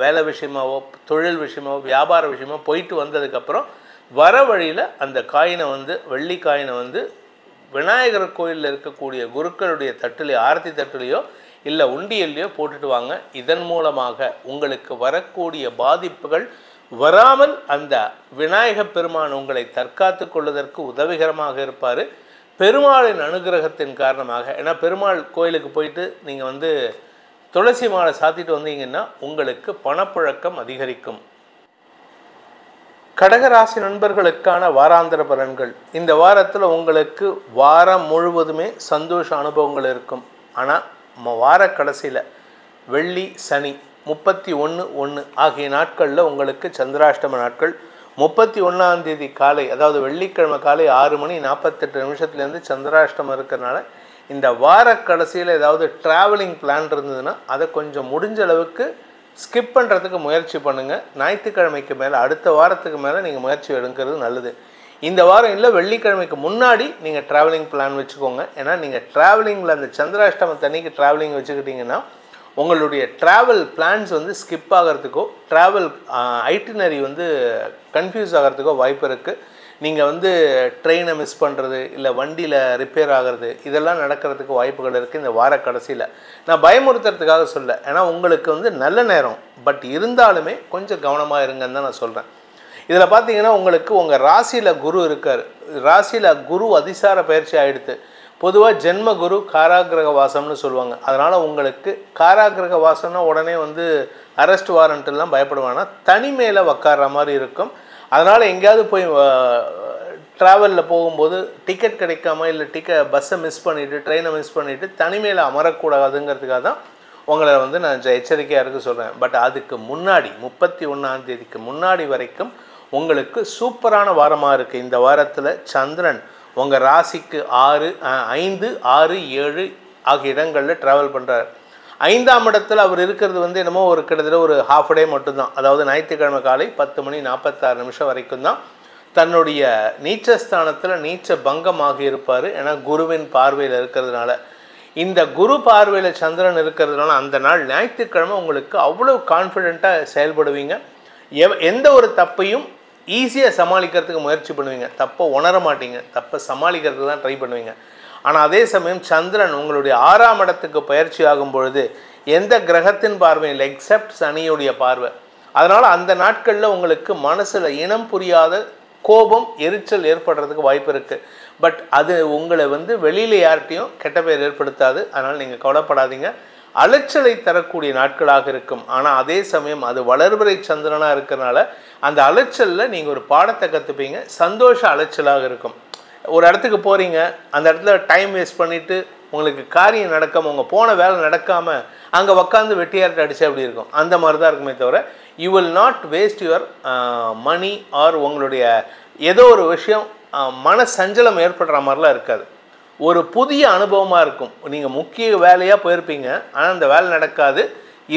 வேலை விஷயமாவோ, தொழில் விஷயமாவோ, வியாபார விஷயமோ போயிட்டு வந்ததுக்கப்புறம் வர வழியில் அந்த காயினை வந்து, வெள்ளிக்காயினை வந்து விநாயகர் கோயிலில் இருக்கக்கூடிய குருக்களுடைய தட்டுலையோ, ஆரத்தி தட்டுலையோ இல்லை உண்டியல்லையோ போட்டுட்டு வாங்க. இதன் மூலமாக உங்களுக்கு வரக்கூடிய பாதிப்புகள் வராமல் அந்த விநாயகப் பெருமான் உங்களை தற்காத்து கொள்வதற்கு உதவிகரமாக இருப்பார். பெருமாளின் அனுகிரகத்தின் காரணமாக, ஏன்னா பெருமாள் கோயிலுக்கு போயிட்டு நீங்கள் வந்து துளசி மாலை சாத்திட்டு வந்தீங்கன்னா உங்களுக்கு பணப்புழக்கம் அதிகரிக்கும். கடகராசி நண்பர்களுக்கான வாராந்திர பலன்கள். இந்த வாரத்தில் உங்களுக்கு வாரம் முழுவதுமே சந்தோஷ அனுபவங்கள் இருக்கும். ஆனால் வார கடைசியில் வெள்ளி, சனி 31/1 ஆகிய நாட்களில் உங்களுக்கு சந்திராஷ்டம நாட்கள். 31ஆம் தேதி காலை, அதாவது வெள்ளிக்கிழமை காலை 6:48 சந்திராஷ்டமம் இருக்கிறதுனால இந்த வார கடைசியில் ஏதாவது ட்ராவலிங் பிளான் இருந்ததுன்னா அதை கொஞ்சம் முடிஞ்ச அளவுக்கு ஸ்கிப் பண்ணுறதுக்கு முயற்சி பண்ணுங்கள். ஞாயிற்றுக்கிழமைக்கு மேலே, அடுத்த வாரத்துக்கு மேலே நீங்கள் முயற்சி எடுக்கிறது நல்லது. இந்த வாரம் இல்லை, வெள்ளிக்கிழமைக்கு முன்னாடி நீங்கள் ட்ராவலிங் பிளான் வச்சுக்கோங்க. ஏன்னா நீங்கள் ட்ராவலிங்கில் அந்த சந்திராஷ்டமத்தன்னைக்கு ட்ராவலிங் வச்சுக்கிட்டிங்கன்னா உங்களுடைய ட்ராவல் பிளான்ஸ் வந்து ஸ்கிப் ஆகிறதுக்கோ, ட்ராவல் ஐட்டினரி வந்து கன்ஃபியூஸ் ஆகிறதுக்கோ வாய்ப்பு இருக்குது. நீங்கள் வந்து ட்ரெயினை மிஸ் பண்ணுறது, இல்லை வண்டியில் ரிப்பேர் ஆகிறது, இதெல்லாம் நடக்கிறதுக்கு வாய்ப்புகள் இருக்குது இந்த வார கடைசியில். நான் பயமுறுத்துறதுக்காக சொல்ல, ஏன்னா உங்களுக்கு வந்து நல்ல நேரம், பட் இருந்தாலுமே கொஞ்சம் கவனமாக இருங்கன்னு தான் நான் சொல்கிறேன். இதில் பார்த்தீங்கன்னா உங்களுக்கு உங்கள் ராசியில் குரு இருக்கார். ராசியில் குரு அதிசார பயிற்சி ஆகிடுது. பொதுவாக ஜென்ம குரு காராகிரக வாசம்னு சொல்லுவாங்க. அதனால் உங்களுக்கு காராகிரக வாசம்னா உடனே வந்து அரெஸ்ட் வாரண்ட்டுலாம் பயப்படுவாங்கன்னா தனிமையில் உக்கார்ற மாதிரி இருக்கும். அதனால் எங்கேயாவது போய் ட்ராவலில் போகும்போது டிக்கெட் கிடைக்காம, இல்லை பஸ்ஸை மிஸ் பண்ணிவிட்டு, ட்ரெயினை மிஸ் பண்ணிவிட்டு தனிமையில் அமரக்கூடாதுங்கிறதுக்காக தான் உங்களை வந்து நான் எச்சரிக்கையாக இருக்க சொல்கிறேன். பட் அதுக்கு முன்னாடி 31ஆம் தேதிக்கு முன்னாடி வரைக்கும் உங்களுக்கு சூப்பரான வாரமாக இருக்குது. இந்த வாரத்தில் சந்திரன் உங்கள் ராசிக்கு 5, 6, 7 ஆகிய இடங்களில் ட்ராவல் பண்ணுறார். 5ஆம் இடத்துல அவர் இருக்கிறது வந்து என்னமோ ஒரு கிட்டத்தட்ட ஒரு ஹாஃப் டே மட்டும்தான். அதாவது ஞாயிற்றுக்கிழமை காலை 10:46 வரைக்கும் தான் தன்னுடைய நீச்சஸ்தானத்தில் நீச்ச பங்கமாக இருப்பார். ஏன்னா குருவின் பார்வையில் இருக்கிறதுனால, இந்த குரு பார்வையில் சந்திரன் இருக்கிறதுனால அந்த நாள் ஞாயிற்றுக்கிழமை உங்களுக்கு அவ்வளோ கான்ஃபிடெண்ட்டாக செயல்படுவீங்க. எந்த ஒரு தப்பையும் ஈஸியாக சமாளிக்கிறதுக்கு முயற்சி பண்ணுவீங்க. தப்பை உணர மாட்டீங்க, தப்பை சமாளிக்கிறதுக்கு தான் ட்ரை பண்ணுவீங்க. ஆனால் அதே சமயம் சந்திரன் உங்களுடைய 6ஆம் இடத்துக்கு பயிற்சி ஆகும் பொழுது எந்த கிரகத்தின் பார்வையில், எக்ஸப்ட் சனியுடைய பார்வை. அதனால் அந்த நாட்களில் உங்களுக்கு மனசில் இனம் புரியாத கோபம், எரிச்சல் ஏற்படுறதுக்கு வாய்ப்பு இருக்குது. பட் அது உங்களை வந்து வெளியில் யார்கிட்டையும் கெட்ட பேர் ஏற்படுத்தாது. அதனால் நீங்கள் கவலைப்படாதீங்க. அலைச்சலை தரக்கூடிய நாட்களாக இருக்கும். ஆனால் அதே சமயம் அது வளர்பிறை சந்திரனாக இருக்கிறனால அந்த அலைச்சலில் நீங்கள் ஒரு பாடத்தை கற்றுப்பீங்க. சந்தோஷ அலைச்சலாக இருக்கும். ஒரு இடத்துக்கு போகிறீங்க, அந்த இடத்துல டைம் வேஸ்ட் பண்ணிவிட்டு உங்களுக்கு காரியம் நடக்காமல், உங்கள் போன வேலை நடக்காமல் அங்கே உக்காந்து வெட்டியார்ட்ட அடித்தா எப்படி இருக்கும், அந்த மாதிரி தான் இருக்குமே தவிர you will not waste your money or உங்களுடைய ஏதோ ஒரு விஷயம் மன சஞ்சலம் ஏற்படுற மாதிரிலாம் இருக்காது. ஒரு புதிய அனுபவமாக இருக்கும். நீங்கள் முக்கிய வேலையாக போயிருப்பீங்க, ஆனால் அந்த வேலை நடக்காது,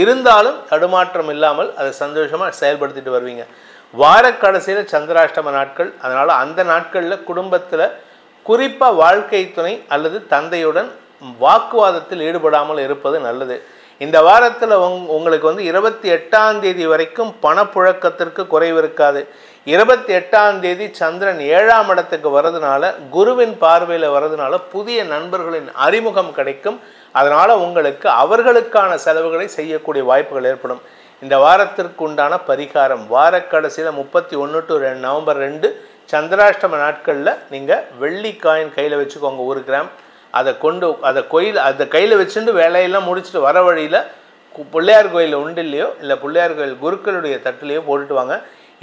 இருந்தாலும் தடுமாற்றம் இல்லாமல் அதை சந்தோஷமாக செயல்படுத்திட்டு வருவீங்க. வார கடைசியில் சந்திராஷ்டம நாட்கள், அதனால் அந்த நாட்களில் குடும்பத்தில் குறிப்பாக வாழ்க்கை துணை அல்லது தந்தையுடன் வாக்குவாதத்தில் ஈடுபடாமல் இருப்பது நல்லது. இந்த வாரத்தில் உங்களுக்கு 28ஆம் தேதி வரைக்கும் பணப்புழக்கத்திற்கு குறைவு இருக்காது. 28ஆம் தேதி சந்திரன் 7ஆம் இடத்துக்கு வர்றதுனால, குருவின் பார்வையில் வர்றதுனால புதிய நண்பர்களின் அறிமுகம் கிடைக்கும். அதனால் உங்களுக்கு அவர்களுக்கான செலவுகளை செய்யக்கூடிய வாய்ப்புகள் ஏற்படும். இந்த வாரத்திற்கு உண்டான பரிகாரம், வார கடைசியில் 31 to நவம்பர் 2 சந்திராஷ்டம நாட்களில் நீங்கள் வெள்ளி காயின் கையில் வச்சுக்கோங்க, 1 கிராம். அதை கையில் வச்சுட்டு வேலையெல்லாம் முடிச்சுட்டு வர வழியில் பிள்ளையார் கோயில் உண்டிலையோ இல்லை பிள்ளையார் கோயில் குருக்களுடைய தட்டிலையோ போட்டுட்டு வாங்க.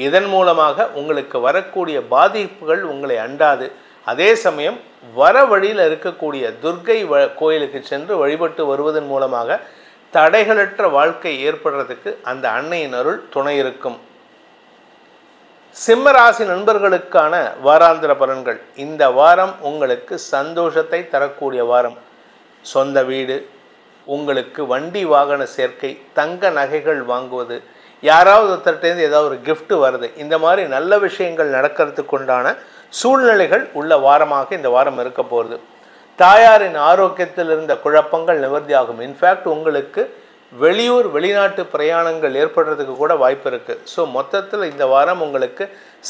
இதன் மூலமாக உங்களுக்கு வரக்கூடிய பாதிப்புகள் உங்களை அண்டாது. அதே சமயம் வர வழியில் இருக்கக்கூடிய துர்க்கை கோயிலுக்கு சென்று வழிபட்டு வருவதன் மூலமாக தடைகளற்ற வாழ்க்கை ஏற்படுறதுக்கு அந்த அன்னையின் அருள் துணை இருக்கும். சிம்மராசி நண்பர்களுக்கான வாராந்திர பலன்கள். இந்த வாரம் உங்களுக்கு சந்தோஷத்தை தரக்கூடிய வாரம். சொந்த வீடு, உங்களுக்கு வண்டி வாகன சேர்க்கை, தங்க நகைகள் வாங்குவது, யாராவது ஒருத்தர்கிட்டேருந்து ஏதாவது ஒரு gift வருது, இந்த மாதிரி நல்ல விஷயங்கள் நடக்கிறதுக்கு உண்டான சூழ்நிலைகள் உள்ள வாரமாக இந்த வாரம் இருக்க போகிறது. தாயாரின் ஆரோக்கியத்தில் இருந்த குழப்பங்கள் நிவர்த்தியாகும். இன்ஃபேக்ட் உங்களுக்கு வெளியூர் வெளிநாட்டு பிரயாணங்கள் ஏற்படுறதுக்கு கூட வாய்ப்பு இருக்குது. ஸோ மொத்தத்தில் இந்த வாரம் உங்களுக்கு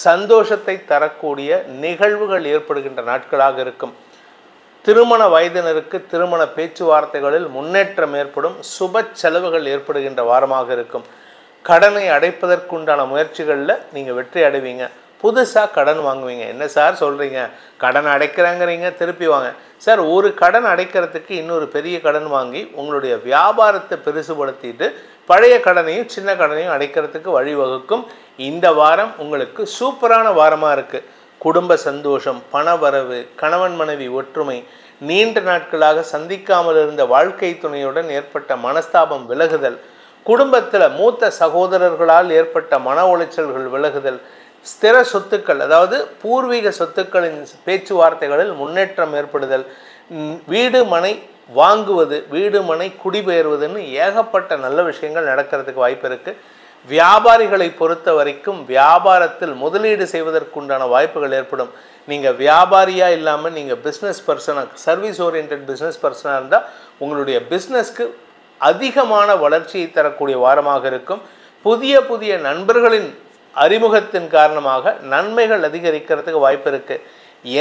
சந்தோஷத்தை தரக்கூடிய நிகழ்வுகள் ஏற்படுகின்ற நாட்களாக இருக்கும். திருமண வயதினருக்கு திருமண பேச்சுவார்த்தைகளில் முன்னேற்றம் ஏற்படும். சுப செலவுகள் ஏற்படுகின்ற வாரமாக இருக்கும். கடனை அடைப்பதற்குண்டான முயற்சிகளில் நீங்கள் வெற்றி அடைவீங்க. புதுசாக கடன் வாங்குவீங்க. என்ன சார் சொல்கிறீங்க, கடன் அடைக்கிறாங்கிறீங்க, திருப்பி வாங்க சார். ஒரு கடன் அடைக்கிறதுக்கு இன்னொரு பெரிய கடன் வாங்கி உங்களுடைய வியாபாரத்தை பெருசுபடுத்திட்டு பழைய கடனையும் சின்ன கடனையும் அடைக்கிறதுக்கு வழிவகுக்கும். இந்த வாரம் உங்களுக்கு சூப்பரான வாரமாக இருக்குது. குடும்ப சந்தோஷம், பணவரவு, கணவன் மனைவி ஒற்றுமை, நீண்ட நாட்களாக சந்திக்காமல் இருந்த வாழ்க்கை துணையுடன் ஏற்பட்ட மனஸ்தாபம் விலகுதல், குடும்பத்தில் மூத்த சகோதரர்களால் ஏற்பட்ட மன உளைச்சல்கள் விலகுதல், ஸ்திர சொத்துக்கள் அதாவது பூர்வீக சொத்துக்களின் பேச்சுவார்த்தைகளில் முன்னேற்றம் ஏற்படுதல், வீடு மனை வாங்குவது, வீடு மனை குடிபெயர்வதுன்னு ஏகப்பட்ட நல்ல விஷயங்கள் நடக்கிறதுக்கு வாய்ப்பு இருக்குது. வியாபாரிகளை பொறுத்த வரைக்கும் வியாபாரத்தில் முதலீடு செய்வதற்குண்டான வாய்ப்புகள் ஏற்படும். நீங்கள் வியாபாரியாக இல்லாமல் நீங்கள் பிஸ்னஸ் பர்சனாக, சர்வீஸ் ஓரியன்ட் பிஸ்னஸ் பர்சனாக இருந்தால் உங்களுடைய பிஸ்னஸ்க்கு அதிகமான வளர்ச்சியை தரக்கூடிய வாரமாக இருக்கும். புதிய புதிய நண்பர்களின் அறிமுகத்தின் காரணமாக நன்மைகள் அதிகரிக்கிறதுக்கு வாய்ப்பு இருக்குது.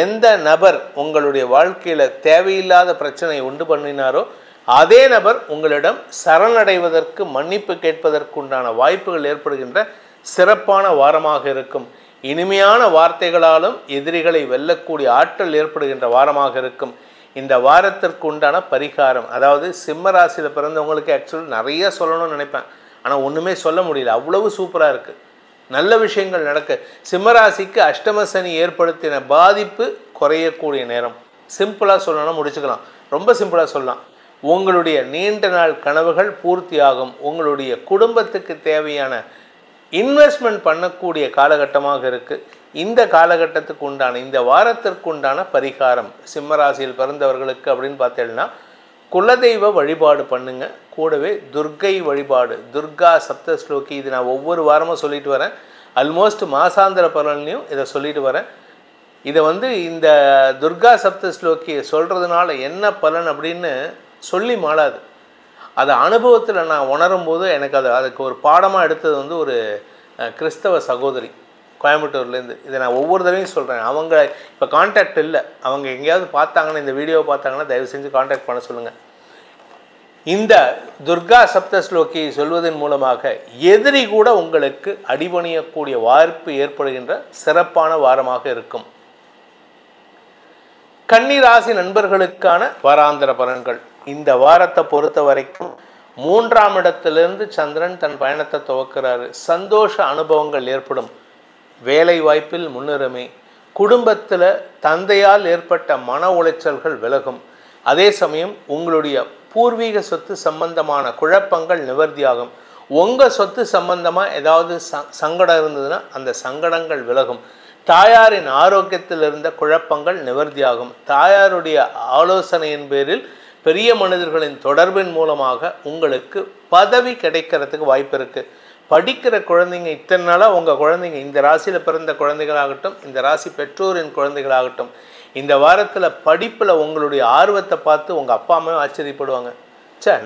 எந்த நபர் உங்களுடைய வாழ்க்கையில் தேவையில்லாத பிரச்சனை உண்டு பண்ணினாரோ அதே நபர் உங்களிடம் சரணடைவதற்கு, மன்னிப்பு கேட்பதற்குண்டான வாய்ப்புகள் ஏற்படுகின்ற சிறப்பான வாரமாக இருக்கும். இனிமையான வார்த்தைகளாலும் எதிரிகளை வெல்லக்கூடிய ஆற்றல் ஏற்படுகின்ற வாரமாக இருக்கும். இந்த வாரத்திற்கு உண்டான பரிகாரம், அதாவது சிம்ம ராசியில் பிறந்தவங்களுக்கு ஆக்சுவலி நிறைய சொல்லணும்னு நினைப்பேன், ஆனால் ஒன்றுமே சொல்ல முடியல, அவ்வளவு சூப்பராக இருக்குது. நல்ல விஷயங்கள் நடக்க. சிம்மராசிக்கு அஷ்டம சனி ஏற்படுத்தின பாதிப்பு குறையக்கூடிய நேரம். சிம்பிளாக சொல்லணும்னா முடிச்சுக்கலாம், ரொம்ப சிம்பிளாக சொல்லலாம். உங்களுடைய நீண்ட நாள் கனவுகள் பூர்த்தியாகும். உங்களுடைய குடும்பத்துக்கு தேவையான இன்வெஸ்ட்மெண்ட் பண்ணக்கூடிய காலகட்டமாக இருக்குது. இந்த காலகட்டத்துக்கு உண்டான, இந்த வாரத்திற்கு உண்டான பரிகாரம் சிம்மராசியில் பிறந்தவர்களுக்கு அப்படின்னு பார்த்தீங்கன்னா, குலதெய்வ வழிபாடு பண்ணுங்க. கூடவே துர்க்கை வழிபாடு, துர்கா சப்தஸ்லோகி, இது நான் ஒவ்வொரு வாரமும் சொல்லிட்டு வரேன். ஆல்மோஸ்ட் மாசாந்திர பலன்லையும் இதை சொல்லிட்டு வரேன். இதை இந்த துர்கா சப்தஸ்லோகியை சொல்கிறதுனால என்ன பலன் அப்படின்னு சொல்லி மாளாது. அதை அனுபவத்தில் நான் உணரும் போது எனக்கு அதுக்கு ஒரு பாடமாக எடுத்தது ஒரு கிறிஸ்தவ சகோதரி கோயம்புத்தூர்லேருந்து. இதை நான் ஒவ்வொரு தடவையும் சொல்கிறேன். அவங்க இப்போ கான்டாக்ட் இல்லை, அவங்க எங்கேயாவது பார்த்தாங்கன்னா, இந்த வீடியோவை பார்த்தாங்கன்னா தயவு செஞ்சு கான்டாக்ட் பண்ண சொல்லுங்கள். இந்த துர்கா சப்தஸ்லோகியை சொல்வதன் மூலமாக எதிரி கூட உங்களுக்கு அடிபணியக்கூடிய வாய்ப்பு ஏற்படுகின்ற சிறப்பான வாரமாக இருக்கும். கன்னிராசி நண்பர்களுக்கான வாராந்திர பலன்கள். இந்த வாரத்தை பொறுத்த வரைக்கும் 3ஆம் இடத்திலிருந்து சந்திரன் தன் பயணத்தை துவக்கிறாரு. சந்தோஷ அனுபவங்கள் ஏற்படும். வேலை வாய்ப்பில் முன்னுரிமை. குடும்பத்தில் தந்தையால் ஏற்பட்ட மன உளைச்சல்கள் விலகும். அதே சமயம் உங்களுடைய பூர்வீக சொத்து சம்பந்தமான குழப்பங்கள் நிவர்த்தியாகும். உங்கள் சொத்து சம்பந்தமாக ஏதாவது சங்கடம் இருந்ததுன்னா அந்த சங்கடங்கள் விலகும். தாயாரின் ஆரோக்கியத்தில் இருந்த குழப்பங்கள் நிவர்த்தியாகும். தாயாருடைய ஆலோசனையின் பேரில் பெரிய மனிதர்களின் தொடர்பின் மூலமாக உங்களுக்கு பதவி கிடைக்கிறதுக்கு வாய்ப்பு இருக்குது. படிக்கிற குழந்தைங்க இத்தனை நாளாக உங்கள் குழந்தைங்க இந்த ராசியில் பிறந்த குழந்தைகளாகட்டும், இந்த ராசி பெற்றோரின் குழந்தைகளாகட்டும், இந்த வாரத்தில் படிப்பில் உங்களுடைய ஆர்வத்தை பார்த்து உங்கள் அப்பா அம்மாவும் ஆச்சரியப்படுவாங்க.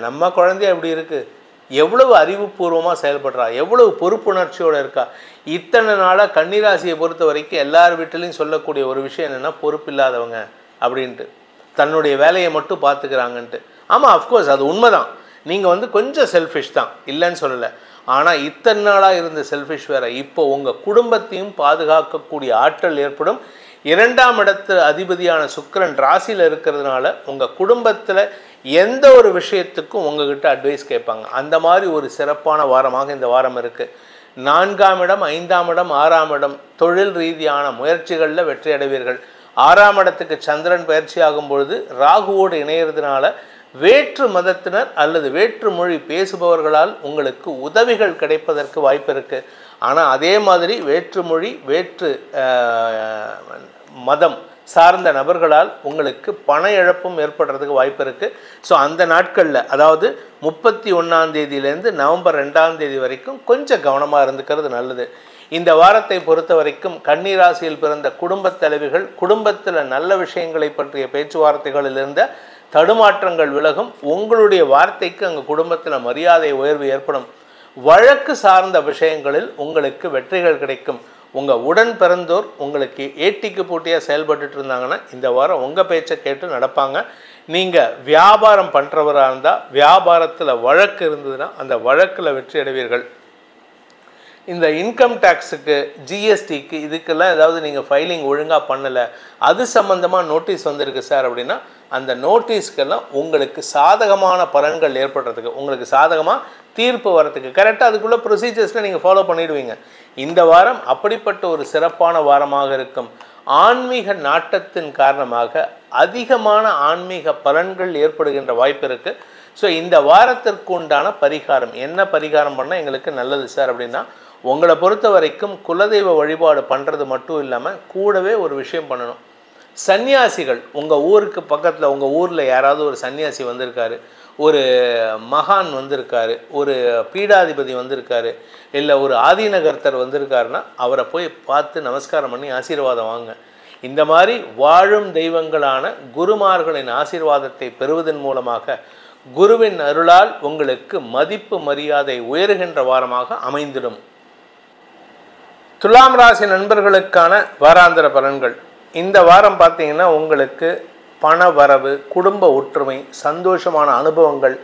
நம்ம குழந்தைய எப்படி இருக்குது, எவ்வளவு அறிவுபூர்வமாக செயல்படுறா, எவ்வளவு பொறுப்புணர்ச்சியோடு இருக்கா. இத்தனை நாளாக கன்னிராசியை பொறுத்த வரைக்கும் எல்லார் வீட்டிலையும் சொல்லக்கூடிய ஒரு விஷயம் என்னென்னா பொறுப்பில்லாதவங்க அப்படின்ட்டு, தன்னுடைய வேலையை மட்டும் பார்த்துக்கிறாங்கன்ட்டு. ஆமாம், அஃப்கோர்ஸ் அது உண்மைதான். நீங்கள் கொஞ்சம் செல்ஃபிஷ் தான், இல்லைன்னு சொல்லலை. ஆனால் இத்தனை நாளாக இருந்த செல்ஃபிஷ் வேறு. இப்போ உங்கள் குடும்பத்தையும் பாதுகாக்கக்கூடிய ஆற்றல் ஏற்படும். 2ஆம் இடத்து அதிபதியான சுக்கிரன் ராசியில் இருக்கிறதுனால உங்கள் குடும்பத்தில் எந்த ஒரு விஷயத்துக்கும் உங்ககிட்ட அட்வைஸ் கேட்பாங்க. அந்த மாதிரி ஒரு சிறப்பான வாரமாக இந்த வாரம் இருக்குது. 4ஆம் இடம், 5ஆம் இடம், 6ஆம் இடம் தொழில் ரீதியான முயற்சிகளில் வெற்றி அடைவீர்கள். 6ஆம் இடத்துக்கு சந்திரன் பயிற்சி ஆகும் பொழுது ராகுவோடு இணையிறதுனால வேற்று மதத்தினர் அல்லது வேற்று மொழி பேசுபவர்களால் உங்களுக்கு உதவிகள் கிடைப்பதற்கு வாய்ப்பு இருக்குது. ஆனால் அதே மாதிரி வேற்று மொழி வேற்று மதம் சார்ந்த நபர்களால் உங்களுக்கு பண இழப்பும் ஏற்படுறதுக்கு வாய்ப்பு இருக்குது. ஸோ அந்த நாட்களில், அதாவது 31ஆம் தேதியிலேருந்து நவம்பர் 2ஆம் தேதி வரைக்கும் கொஞ்சம் கவனமாக இருந்துக்கிறது நல்லது. இந்த வாரத்தை பொறுத்த வரைக்கும் கன்னிராசியில் பிறந்த குடும்பத் தலைவிகள் குடும்பத்தில் நல்ல விஷயங்களை பற்றிய பேச்சுவார்த்தைகளில் இருந்த தடுமாற்றங்கள் விலகும். உங்களுடைய வார்த்தைக்கு அங்கே குடும்பத்தில் மரியாதை உயர்வு ஏற்படும். வழக்கு சார்ந்த விஷயங்களில் உங்களுக்கு வெற்றிகள் கிடைக்கும். உங்கள் உடன் பிறந்தோர் உங்களுக்கு ஏட்டிக்கு போட்டியாக செயல்பட்டு இருந்தாங்கன்னா இந்த வாரம் உங்கள் பேச்சை கேட்டு நடப்பாங்க. நீங்கள் வியாபாரம் பண்ணுறவராக இருந்தால் வியாபாரத்தில் வழக்கு இருந்ததுன்னா அந்த வழக்கில் வெற்றி அடைவீர்கள். இந்த இன்கம் டேக்ஸுக்கு, ஜிஎஸ்டிக்கு, இதுக்கெல்லாம் ஏதாவது நீங்கள் ஃபைலிங் ஒழுங்காக பண்ணலை, அது சம்மந்தமாக நோட்டீஸ் வந்திருக்கு சார் அப்படின்னா அந்த நோட்டீஸ்க்கெல்லாம் உங்களுக்கு சாதகமான பலன்கள் ஏற்படுறதுக்கு, உங்களுக்கு சாதகமாக தீர்ப்பு வரத்துக்கு கரெக்டாக அதுக்குள்ளே ப்ரொசீஜர்ஸில் நீங்கள் ஃபாலோ பண்ணிவிடுவீங்க. இந்த வாரம் அப்படிப்பட்ட ஒரு சிறப்பான வாரமாக இருக்கும். ஆன்மீக நாட்டத்தின் காரணமாக அதிகமான ஆன்மீக பலன்கள் ஏற்படுகின்ற வாய்ப்பு இருக்குது. ஸோ இந்த வாரத்திற்கு உண்டான பரிகாரம் என்ன பரிகாரம் பண்ணால் எங்களுக்கு நல்லது சார் அப்படின்னா, உங்களை பொறுத்த வரைக்கும் குலதெய்வ வழிபாடு பண்ணுறது மட்டும் இல்லாமல் கூடவே ஒரு விஷயம் பண்ணணும். சன்னியாசிகள் உங்கள் ஊருக்கு பக்கத்தில், உங்கள் ஊரில் யாராவது ஒரு சன்னியாசி வந்திருக்காரு, ஒரு மகான் வந்திருக்காரு, ஒரு பீடாதிபதி வந்திருக்காரு, இல்லை ஒரு ஆதீனகர்த்தர் வந்திருக்காருன்னா அவரை போய் பார்த்து நமஸ்காரம் பண்ணி ஆசீர்வாதம் வாங்க. இந்த மாதிரி வாழும் தெய்வங்களான குருமார்களின் ஆசீர்வாதத்தை பெறுவதன் மூலமாக குருவின் அருளால் உங்களுக்கு மதிப்பு மரியாதை உயர்கின்ற வாரமாக அமைந்திடும். துலாம் ராசி நண்பர்களுக்கான வாராந்திர பலன்கள். இந்த வாரம் பார்த்தீங்கன்னா உங்களுக்கு பண வரவு, குடும்ப ஒற்றுமை, சந்தோஷமான அனுபவங்கள்,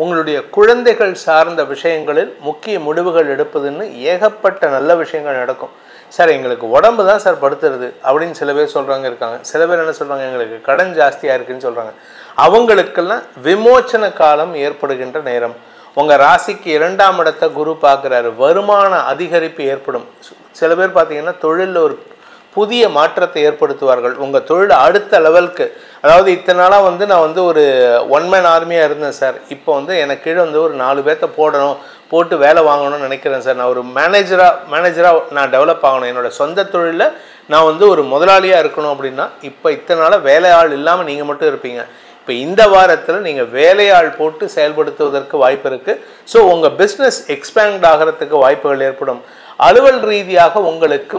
உங்களுடைய குழந்தைகள் சார்ந்த விஷயங்களில் முக்கிய முடிவுகள் எடுப்பதுன்னு ஏகப்பட்ட நல்ல விஷயங்கள் நடக்கும். சார் எங்களுக்கு உடம்பு தான் சார் படுத்துறது அப்படின்னு சில பேர் சொல்கிறவங்க இருக்காங்க. சில பேர் என்ன சொல்கிறாங்க, எங்களுக்கு கடன் ஜாஸ்தியாக இருக்குதுன்னு சொல்கிறாங்க. அவங்களுக்கெல்லாம் விமோச்சன காலம் ஏற்படுகின்ற நேரம். உங்கள் ராசிக்கு 2ஆம் இடத்தை குரு பார்க்குறாரு, வருமான அதிகரிப்பு ஏற்படும். சில பேர் பார்த்தீங்கன்னா தொழிலில் ஒரு புதிய மாற்றத்தை ஏற்படுத்துவார்கள். உங்கள் தொழில் அடுத்த லெவலுக்கு, அதாவது இத்தனை நாளாக நான் ஒரு ஒன் மேன் ஆர்மியாக இருந்தேன் சார், இப்போ எனக்கு கீழே ஒரு 4 பேர்த்த போட்டு வேலை வாங்கணும்னு நினைக்கிறேன் சார், நான் ஒரு மேனேஜராக நான் டெவலப் ஆகணும், என்னோடய சொந்த தொழிலில் நான் ஒரு முதலாளியாக இருக்கணும் அப்படின்னா இப்போ இத்தனை நாளாக வேலையாள் இல்லாமல் நீங்கள் மட்டும் இருப்பீங்க. இப்போ இந்த வாரத்தில் நீங்கள் வேலையாள் போட்டு செயல்படுத்துவதற்கு வாய்ப்பு இருக்குது. ஸோ உங்கள் பிஸ்னஸ் எக்ஸ்பேண்ட் ஆகிறதுக்கு வாய்ப்புகள் ஏற்படும். அலுவல் ரீதியாக உங்களுக்கு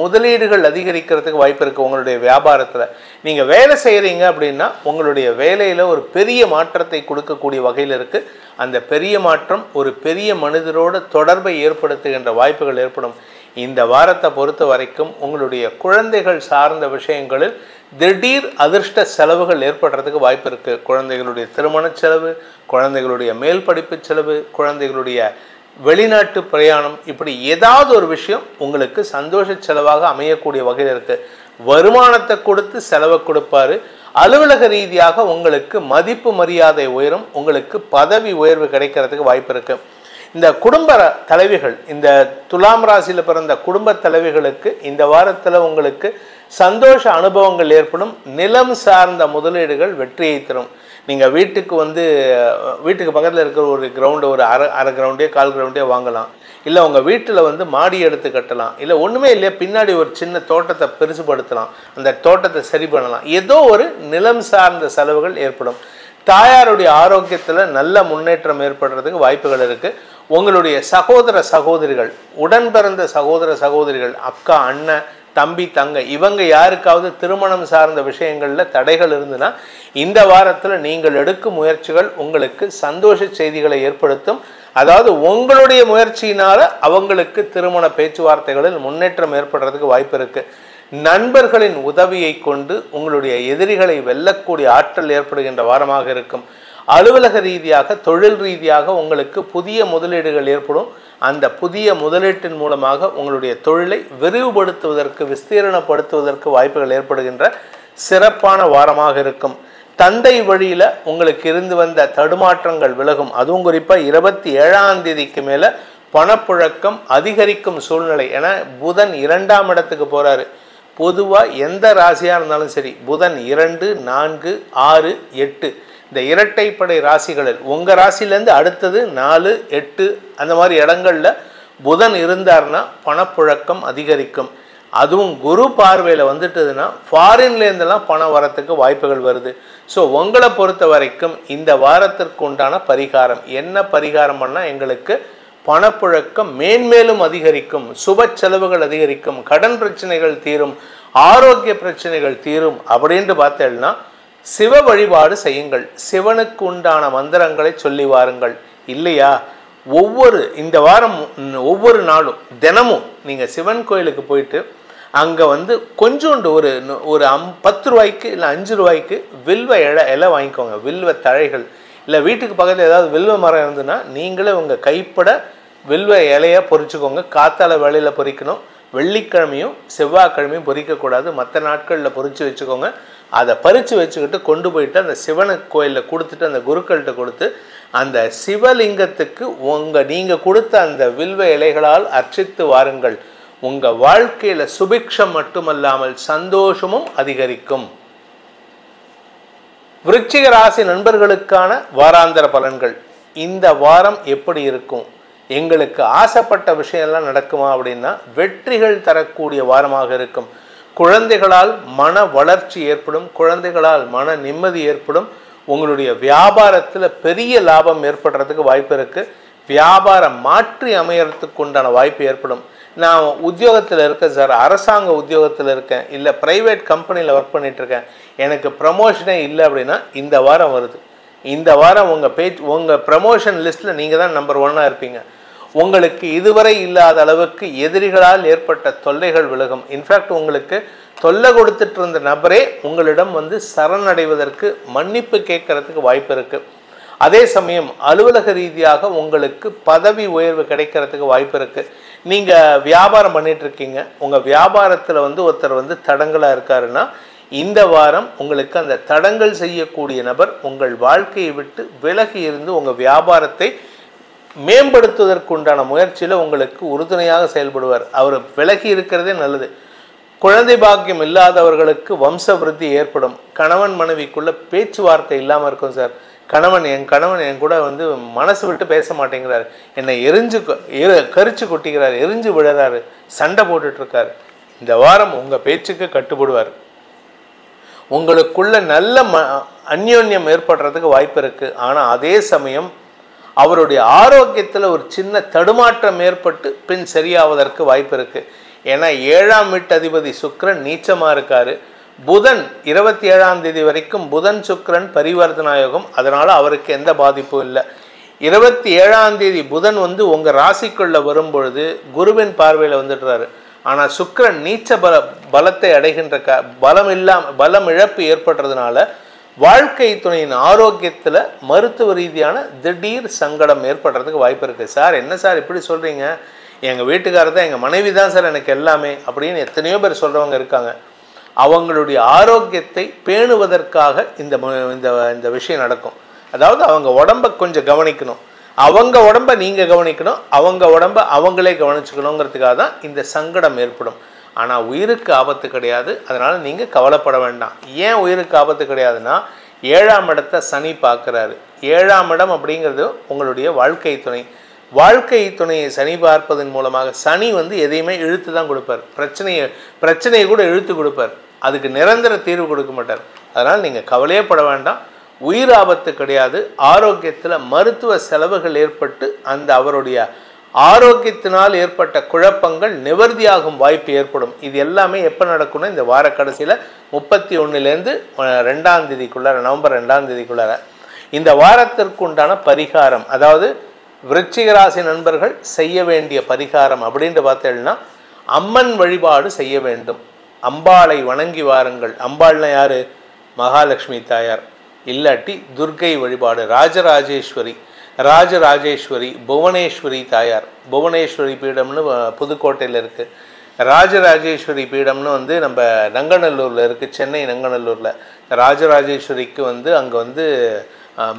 முதலீடுகள் அதிகரிக்கிறதுக்கு வாய்ப்பு இருக்குது. உங்களுடைய வியாபாரத்தில் நீங்கள் வேலை செய்கிறீங்க அப்படின்னா உங்களுடைய வேலையில் ஒரு பெரிய மாற்றத்தை கொடுக்கக்கூடிய வகையில் இருக்குது. அந்த பெரிய மாற்றம் ஒரு பெரிய மனிதரோடு தொடர்பை ஏற்படுத்துகின்ற வாய்ப்புகள் ஏற்படும். இந்த வாரத்தை பொறுத்த வரைக்கும் உங்களுடைய குழந்தைகள் சார்ந்த விஷயங்களில் திடீர் அதிர்ஷ்ட செலவுகள் ஏற்படுறதுக்கு வாய்ப்பு இருக்குது. குழந்தைகளுடைய திருமண செலவு, குழந்தைகளுடைய மேல் படிப்பு செலவு, குழந்தைகளுடைய வெளிநாட்டு பிரயாணம், இப்படி ஏதாவது ஒரு விஷயம் உங்களுக்கு சந்தோஷ செலவாக அமையக்கூடிய வகையில் இருக்குது. வருமானத்தை கொடுத்து செலவை கொடுப்பாரு. அலுவலக ரீதியாக உங்களுக்கு மதிப்பு மரியாதை உயரும், உங்களுக்கு பதவி உயர்வு கிடைக்கிறதுக்கு வாய்ப்பு இருக்குது. இந்த குடும்ப தலைவிகள், இந்த துலாம் ராசியில் பிறந்த குடும்ப தலைவிகளுக்கு இந்த வாரத்தில் உங்களுக்கு சந்தோஷ அனுபவங்கள் ஏற்படும். நிலம் சார்ந்த முதலீடுகள் வெற்றியை தரும். நீங்கள் வீட்டுக்கு பக்கத்தில் இருக்கிற ஒரு கிரவுண்டு, ஒரு அரை கிரவுண்டே கால் கிரவுண்டே வாங்கலாம். இல்லை உங்கள் வீட்டில் மாடி எடுத்து கட்டலாம். இல்லை ஒன்றுமே இல்லையா, பின்னாடி ஒரு சின்ன தோட்டத்தை பெருசுபடுத்தலாம், அந்த தோட்டத்தை சரி பண்ணலாம். ஏதோ ஒரு நிலம் சார்ந்த செலவுகள் ஏற்படும். தாயாருடைய ஆரோக்கியத்தில் நல்ல முன்னேற்றம் ஏற்படுறதுக்கு வாய்ப்புகள் இருக்குது. உங்களுடைய சகோதர சகோதரிகள், உடன் பிறந்த சகோதர சகோதரிகள், அக்கா, அண்ணன், தம்பி, தங்கை, இவங்க யாருக்காவது திருமணம் சார்ந்த விஷயங்களில் தடைகள் இருந்துன்னா இந்த வாரத்தில் நீங்கள் எடுக்கும் முயற்சிகள் உங்களுக்கு சந்தோஷ செய்திகளை ஏற்படுத்தும். அதாவது உங்களுடைய முயற்சியினால் அவங்களுக்கு திருமண பேச்சுவார்த்தைகளில் முன்னேற்றம் ஏற்படுறதுக்கு வாய்ப்பு இருக்குது. நண்பர்களின் உதவியை கொண்டு உங்களுடைய எதிரிகளை வெல்லக்கூடிய ஆற்றல் ஏற்படுகின்ற வாரமாக இருக்கும். அலுவலக ரீதியாக, தொழில் ரீதியாக உங்களுக்கு புதிய முதலீடுகள் ஏற்படும். அந்த புதிய முதலீட்டின் மூலமாக உங்களுடைய தொழிலை விரிவுபடுத்துவதற்கு, விஸ்தீரணப்படுத்துவதற்கு வாய்ப்புகள் ஏற்படுகின்ற சிறப்பான வாரமாக இருக்கும். தந்தை வழியில் உங்களுக்கு இருந்து வந்த தடுமாற்றங்கள் விலகும். அதுவும் குறிப்பாக 27ஆம் தேதிக்கு மேலே பணப்புழக்கம் அதிகரிக்கும் சூழ்நிலை. ஏன்னா புதன் 2ஆம் இடத்துக்கு போகிறாரு. பொதுவாக எந்த ராசியாக இருந்தாலும் சரி, புதன் 2, 4, 6, 8 இந்த இரட்டைப்படை ராசிகளில் உங்கள் ராசிலேருந்து அடுத்தது 4, 8 அந்த மாதிரி இடங்களில் புதன் இருந்தார்னா பணப்புழக்கம் அதிகரிக்கும். அதுவும் குரு பார்வையில் வந்துட்டதுன்னா ஃபாரின்லேருந்தெல்லாம் பணம் வரத்துக்கு வாய்ப்புகள் வருது. ஸோ உங்களை பொறுத்த வரைக்கும் இந்த வாரத்திற்கு உண்டான பரிகாரம் என்ன? பரிகாரம் பண்ணால் எங்களுக்கு பணப்புழக்கம் மேன்மேலும் அதிகரிக்கும், சுப செலவுகள் அதிகரிக்கும், கடன் பிரச்சனைகள் தீரும், ஆரோக்கிய பிரச்சனைகள் தீரும் அப்படின்ட்டு பார்த்தேன்னா சிவ வழிபாடு செய்யுங்கள். சிவனுக்கு உண்டான மந்திரங்களை சொல்லி வாருங்கள். இல்லையா, இந்த வாரம் ஒவ்வொரு நாளும் தினமும் நீங்கள் சிவன் கோயிலுக்கு போயிட்டு அங்கே கொஞ்சோண்டு ஒரு 10 ரூபாய்க்கு இல்லை 5 ரூபாய்க்கு வில்வ இலை வாங்கிக்கோங்க. வில்வ தழைகள், இல்லை வீட்டுக்கு பக்கத்தில் ஏதாவது வில்வ மரம் இருந்துன்னா நீங்களே உங்கள் கைப்பட வில்வ இலையை பொறிச்சுக்கோங்க. காத்தால வேலையில் பொறிக்கணும். வெள்ளிக்கிழமையும் செவ்வாய்க்கிழமையும் பொறிக்கக்கூடாது. மற்ற நாட்களில் பொறிச்சு வச்சுக்கோங்க. அதை பறித்து வச்சுக்கிட்டு கொண்டு போயிட்டு அந்த சிவனு கோயிலில் கொடுத்துட்டு அந்த குருக்கள்கிட்ட கொடுத்து அந்த சிவலிங்கத்துக்கு நீங்கள் கொடுத்த அந்த வில்வ இலைகளால் அர்ச்சித்து வாருங்கள். உங்கள் வாழ்க்கையில் சுபிக்ஷம் மட்டுமல்லாமல் சந்தோஷமும் அதிகரிக்கும். விருச்சிக ராசி நண்பர்களுக்கான வாராந்திர பலன்கள். இந்த வாரம் எப்படி இருக்கும்? எங்களுக்கு ஆசைப்பட்ட விஷயம்லாம் நடக்குமா அப்படின்னா வெற்றிகள் தரக்கூடிய வாரமாக இருக்கும். குழந்தைகளால் மன வளர்ச்சி ஏற்படும். குழந்தைகளால் மன நிம்மதி ஏற்படும். உங்களுடைய வியாபாரத்தில் பெரிய லாபம் ஏற்படுறதுக்கு வாய்ப்பு இருக்குது. வியாபாரம் மாற்றி அமையறதுக்கு உண்டான வாய்ப்பு ஏற்படும். நான் உத்தியோகத்தில் இருக்கேன் சார், அரசாங்க உத்தியோகத்தில் இருக்கேன், இல்லை ப்ரைவேட் கம்பெனியில் ஒர்க் பண்ணிகிட்ருக்கேன், எனக்கு ப்ரமோஷனே இல்லை அப்படின்னா இந்த வாரம் வருது. இந்த வாரம் உங்கள் ப்ரமோஷன் லிஸ்ட்டில் நீங்கள் தான் நம்பர் 1 இருப்பீங்க. உங்களுக்கு இதுவரை இல்லாத அளவுக்கு எதிரிகளால் ஏற்பட்ட தொல்லைகள் விலகும். இன்ஃபேக்ட் உங்களுக்கு தொல்லை கொடுத்துட்டு இருந்த நபரே உங்களிடம் சரணடைவதற்கு, மன்னிப்பு கேட்கறதுக்கு வாய்ப்பு இருக்குது. அதே சமயம் அலுவலக ரீதியாக உங்களுக்கு பதவி உயர்வு கிடைக்கிறதுக்கு வாய்ப்பு இருக்குது. நீங்கள் வியாபாரம் பண்ணிட்டு இருக்கீங்க, உங்கள் வியாபாரத்தில் ஒருத்தர் தடங்களாக இருக்காருன்னா இந்த வாரம் உங்களுக்கு அந்த தடங்கல் செய்யக்கூடிய நபர் உங்கள் வாழ்க்கையை விட்டு விலகி இருந்து உங்கள் வியாபாரத்தை மேம்படுத்துவதற்குண்டான முயற்சியில் உங்களுக்கு உறுதுணையாக செயல்படுவார். அவர் விலகி இருக்கிறதே நல்லது. குழந்தை பாக்கியம் இல்லாதவர்களுக்கு வம்ச விருத்தி ஏற்படும். கணவன் மனைவிக்குள்ள பேச்சுவார்த்தை இல்லாமல் இருக்கும் சார். என் கணவன் என் கூட மனசு விட்டு பேச மாட்டேங்கிறார், என்னை கரிச்சு கொட்டிக்கிறார், எரிஞ்சு விடுறாரு, சண்டை போட்டுட்ருக்கார். இந்த வாரம் உங்கள் பேச்சுக்கு கட்டுப்படுவார். உங்களுக்குள்ள நல்ல அந்யோன்யம் ஏற்படுறதுக்கு வாய்ப்பு இருக்குது. ஆனால் அதே சமயம் அவருடைய ஆரோக்கியத்தில் ஒரு சின்ன தடுமாற்றம் ஏற்பட்டு பின் சரியாவதற்கு வாய்ப்பு இருக்குது. ஏன்னா 7ஆம் வீட்டு அதிபதி சுக்கிரன் நீச்சமாக இருக்கார். புதன் 27ஆம் தேதி வரைக்கும் புதன் சுக்கிரன் பரிவர்த்தனாயோகம், அதனால் அவருக்கு எந்த பாதிப்பும் இல்லை. 27ஆம் தேதி புதன் உங்கள் ராசிக்குள்ளே வரும்பொழுது குருவின் பார்வையில் வந்துடுறாரு. ஆனால் சுக்கிரன் நீச்ச பலத்தை அடைகின்ற பலம் இழப்பு ஏற்படுறதுனால வாழ்க்கை துணையின் ஆரோக்கியத்தில் மருத்துவ ரீதியான திடீர் சங்கடம் ஏற்படுறதுக்கு வாய்ப்பு இருக்குது. சார் என்ன சார் இப்படி சொல்கிறீங்க, எங்கள் வீட்டுக்காரர் தான், எங்கள் மனைவி தான் சார் எனக்கு எல்லாமே அப்படின்னு எத்தனையோ பேர் சொல்கிறவங்க இருக்காங்க. அவங்களுடைய ஆரோக்கியத்தை பேணுவதற்காக இந்த விஷயம் நடக்கும். அதாவது அவங்க உடம்பை கொஞ்சம் கவனிக்கணும். அவங்க உடம்பை நீங்கள் கவனிக்கணும், அவங்க உடம்பை அவங்களே கவனிச்சுக்கணுங்கிறதுக்காக தான் இந்த சங்கடம் ஏற்படும். ஆனால் உயிருக்கு ஆபத்து கிடையாது, அதனால் நீங்கள் கவலைப்பட வேண்டாம். ஏன் உயிருக்கு ஆபத்து கிடையாதுன்னா 7ஆம் இடத்தை சனி பார்க்குறாரு. 7ஆம் இடம் அப்படிங்கிறது உங்களுடைய வாழ்க்கை துணை. வாழ்க்கை துணையை சனி பார்ப்பதன் மூலமாக சனி வந்து எதையுமே இழுத்து தான் கொடுப்பார். பிரச்சனையை கூட இழுத்து கொடுப்பார், அதுக்கு நிரந்தர தீர்வு கொடுக்க மாட்டார். அதனால் நீங்கள் கவலையே பட வேண்டாம், உயிர் ஆபத்து கிடையாது. ஆரோக்கியத்தில் மருத்துவ செலவுகள் ஏற்பட்டு அந்த அவருடைய ஆரோக்கியத்தினால் ஏற்பட்ட குழப்பங்கள் நிவர்த்தியாகும் வாய்ப்பு ஏற்படும். இது எல்லாமே எப்போ நடக்கும்னா இந்த வார கடைசியில் 31லேருந்து 2ஆம் தேதிக்குள்ளார, நவம்பர் 2ஆம் தேதிக்குள்ளார இந்த வாரத்திற்கு உண்டான பரிகாரம், அதாவது விருச்சிக ராசி நண்பர்கள் செய்ய வேண்டிய பரிகாரம் அப்படின்ட்டு பார்த்தேன்னா அம்மன் வழிபாடு செய்ய வேண்டும். அம்பாளை வணங்கி வாருங்கள். அம்பாள்னா யார்? மகாலட்சுமி தாயார், இல்லாட்டி துர்க்கை வழிபாடு, ராஜராஜேஸ்வரி, புவனேஸ்வரி தாயார். புவனேஸ்வரி பீடம்னு புதுக்கோட்டையில் இருக்குது. ராஜராஜேஸ்வரி பீடம்னு வந்து நம்ம நங்கநல்லூரில் இருக்குது, சென்னை நங்கநல்லூரில். ராஜராஜேஸ்வரிக்கு வந்து அங்கே வந்து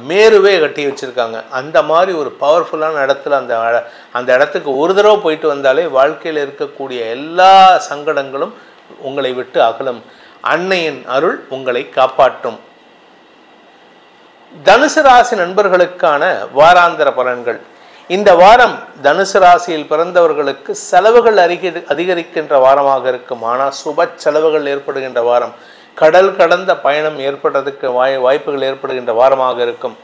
மேருவே கட்டி வச்சுருக்காங்க. அந்த மாதிரி ஒரு பவர்ஃபுல்லான இடத்துல அந்த இடத்துக்கு ஒரு தடவை போயிட்டு வந்தாலே வாழ்க்கையில் இருக்கக்கூடிய எல்லா சங்கடங்களும் உங்களை விட்டு அகலும். அன்னையின் அருள் உங்களை காப்பாற்றும். தனுசு ராசி நண்பர்களுக்கான வாராந்திர பலன்கள். இந்த வாரம் தனுசு ராசியில் பிறந்தவர்களுக்கு செலவுகள் அதிகரிக்கின்ற வாரமாக இருக்கும். ஆனால் சுப செலவுகள் ஏற்படுகின்ற வாரம். கடல் கடந்த பயணம் ஏற்படுறதுக்கு வாய்ப்புகள் ஏற்படுகின்ற வாரமாக இருக்கும்.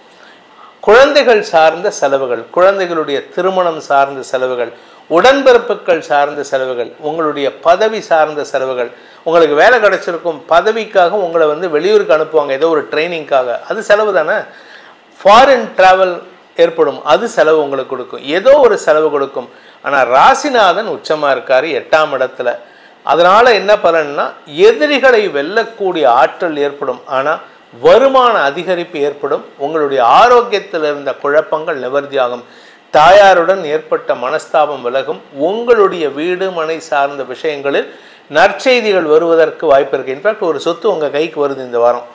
குழந்தைகள் சார்ந்த செலவுகள், குழந்தைகளுடைய திருமணம் சார்ந்த செலவுகள், உடன்பிறப்புகள் சார்ந்த செலவுகள், உங்களுடைய பதவி சார்ந்த செலவுகள். உங்களுக்கு வேலை கிடைச்சிருக்கும், பதவிக்காக உங்களை வந்து வெளியூருக்கு அனுப்புவாங்க ஏதோ ஒரு ட்ரைனிங்காக, அது செலவு தானே. ஃபாரின் ட்ராவல் ஏற்படும், அது செலவு உங்களுக்கு கொடுக்கும், ஏதோ ஒரு செலவு கொடுக்கும். ஆனால் ராசிநாதன் உச்சமாக இருக்கார் 8ஆம் இடத்துல. அதனால் என்ன பலன்னா எதிரிகளை வெல்லக்கூடிய ஆற்றல் ஏற்படும். ஆனால் வருமான அதிகரிப்பு ஏற்படும். உங்களுடைய ஆரோக்கியத்தில் இருந்த குழப்பங்கள் நிவர்த்தியாகும். தாயாருடன் ஏற்பட்ட மனஸ்தாபம் விலகும். உங்களுடைய வீடு மனை சார்ந்த விஷயங்களில் நற்செய்திகள் வருவதற்கு வாய்ப்பு இருக்குது. இன்ஃபேக்ட் ஒரு சொத்து உங்கள் கைக்கு வருது இந்த வாரம்.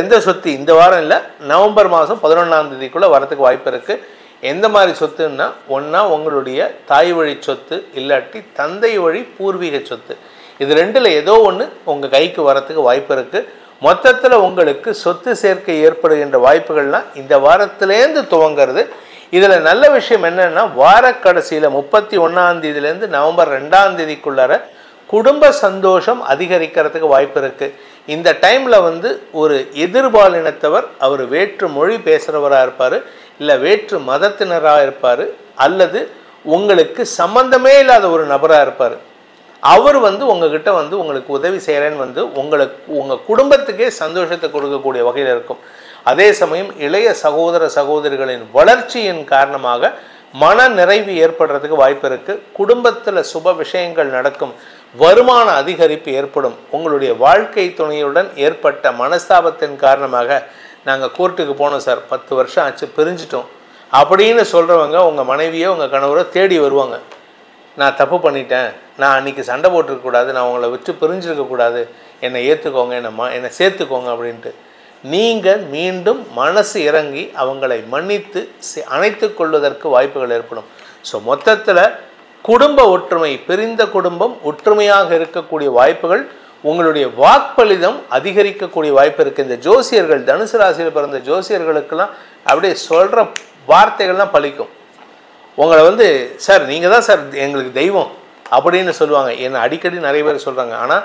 எந்த சொத்து இந்த வாரம் இல்லை, நவம்பர் மாதம் 11ஆம் தேதிக்குள்ளே வரத்துக்கு வாய்ப்பு இருக்குது. எந்த மாதிரி சொத்துன்னா, ஒன்றா உங்களுடைய தாய் வழி சொத்து, இல்லாட்டி தந்தை வழி பூர்வீக சொத்து. இது ரெண்டில் ஏதோ ஒன்று உங்கள் கைக்கு வரத்துக்கு வாய்ப்பு இருக்குது. மொத்தத்தில் உங்களுக்கு சொத்து சேர்க்கை ஏற்படுகின்ற வாய்ப்புகள்லாம் இந்த வாரத்திலேருந்து துவங்கிறது. இதில் நல்ல விஷயம் என்னென்னா, வார கடைசியில் 31ஆம் தேதியிலேருந்து நவம்பர் 2ஆம் தேதிக்குள்ளார குடும்ப சந்தோஷம் அதிகரிக்கிறதுக்கு வாய்ப்பு இருக்குது. இந்த டைமில் வந்து ஒரு எதிர்பாலினத்தவர், அவர் வேற்று மொழி பேசுகிறவராக இருப்பார், இல்லை வேற்று மதத்தினராக இருப்பார், அல்லது உங்களுக்கு சம்பந்தமே இல்லாத ஒரு நபராக இருப்பார். அவர் வந்து உங்ககிட்ட வந்து உங்களுக்கு உதவி செய்கிறேன்னு வந்து உங்கள் குடும்பத்துக்கே சந்தோஷத்தை கொடுக்கக்கூடிய வகையில் இருக்கும். அதே சமயம் இளைய சகோதரிகளின் வளர்ச்சியின் காரணமாக மன நிறைவு ஏற்படுறதுக்கு வாய்ப்பு இருக்குது. குடும்பத்தில் சுப விஷயங்கள் நடக்கும். வருமான அதிகரிப்பு ஏற்படும். உங்களுடைய வாழ்க்கை துணையுடன் ஏற்பட்ட மனஸ்தாபத்தின் காரணமாக நாங்கள் கோர்ட்டுக்கு போனோம் சார், 10 வருஷம் ஆச்சு, பிரிஞ்சிட்டோம் அப்படின்னு சொல்கிறவங்க உங்கள் மனைவியோ உங்கள் கணவரோ தேடி வருவாங்க. நான் தப்பு பண்ணிட்டேன், நான் அன்றைக்கி சண்டை போட்டிருக்கக்கூடாது, நான் உங்களை விட்டு பிரிஞ்சிருக்கக்கூடாது, என்னை ஏற்றுக்கோங்க, என்னை சேர்த்துக்கோங்க அப்படின்ட்டு நீங்கள் மீண்டும் மனசு இறங்கி அவங்களை மன்னித்து அணைத்து கொள்வதற்கு வாய்ப்புகள் ஏற்படும். ஸோ மொத்தத்தில் குடும்ப ஒற்றுமை, பிரிந்த குடும்பம் ஒற்றுமையாக இருக்கக்கூடிய வாய்ப்புகள், உங்களுடைய வாக்களிதம் அதிகரிக்கக்கூடிய வாய்ப்பு இருக்குது. இந்த ஜோசியர்கள், தனுசு ராசியில் பிறந்த ஜோசியர்களுக்கெல்லாம் அப்படியே சொல்கிற வார்த்தைகள்லாம் பலிக்கும். உங்களை வந்து சார் நீங்கள் தான் சார் எங்களுக்கு தெய்வம் அப்படின்னு சொல்லுவாங்க. என்னை அடிக்கடி நிறைய பேர் சொல்கிறாங்க. ஆனால்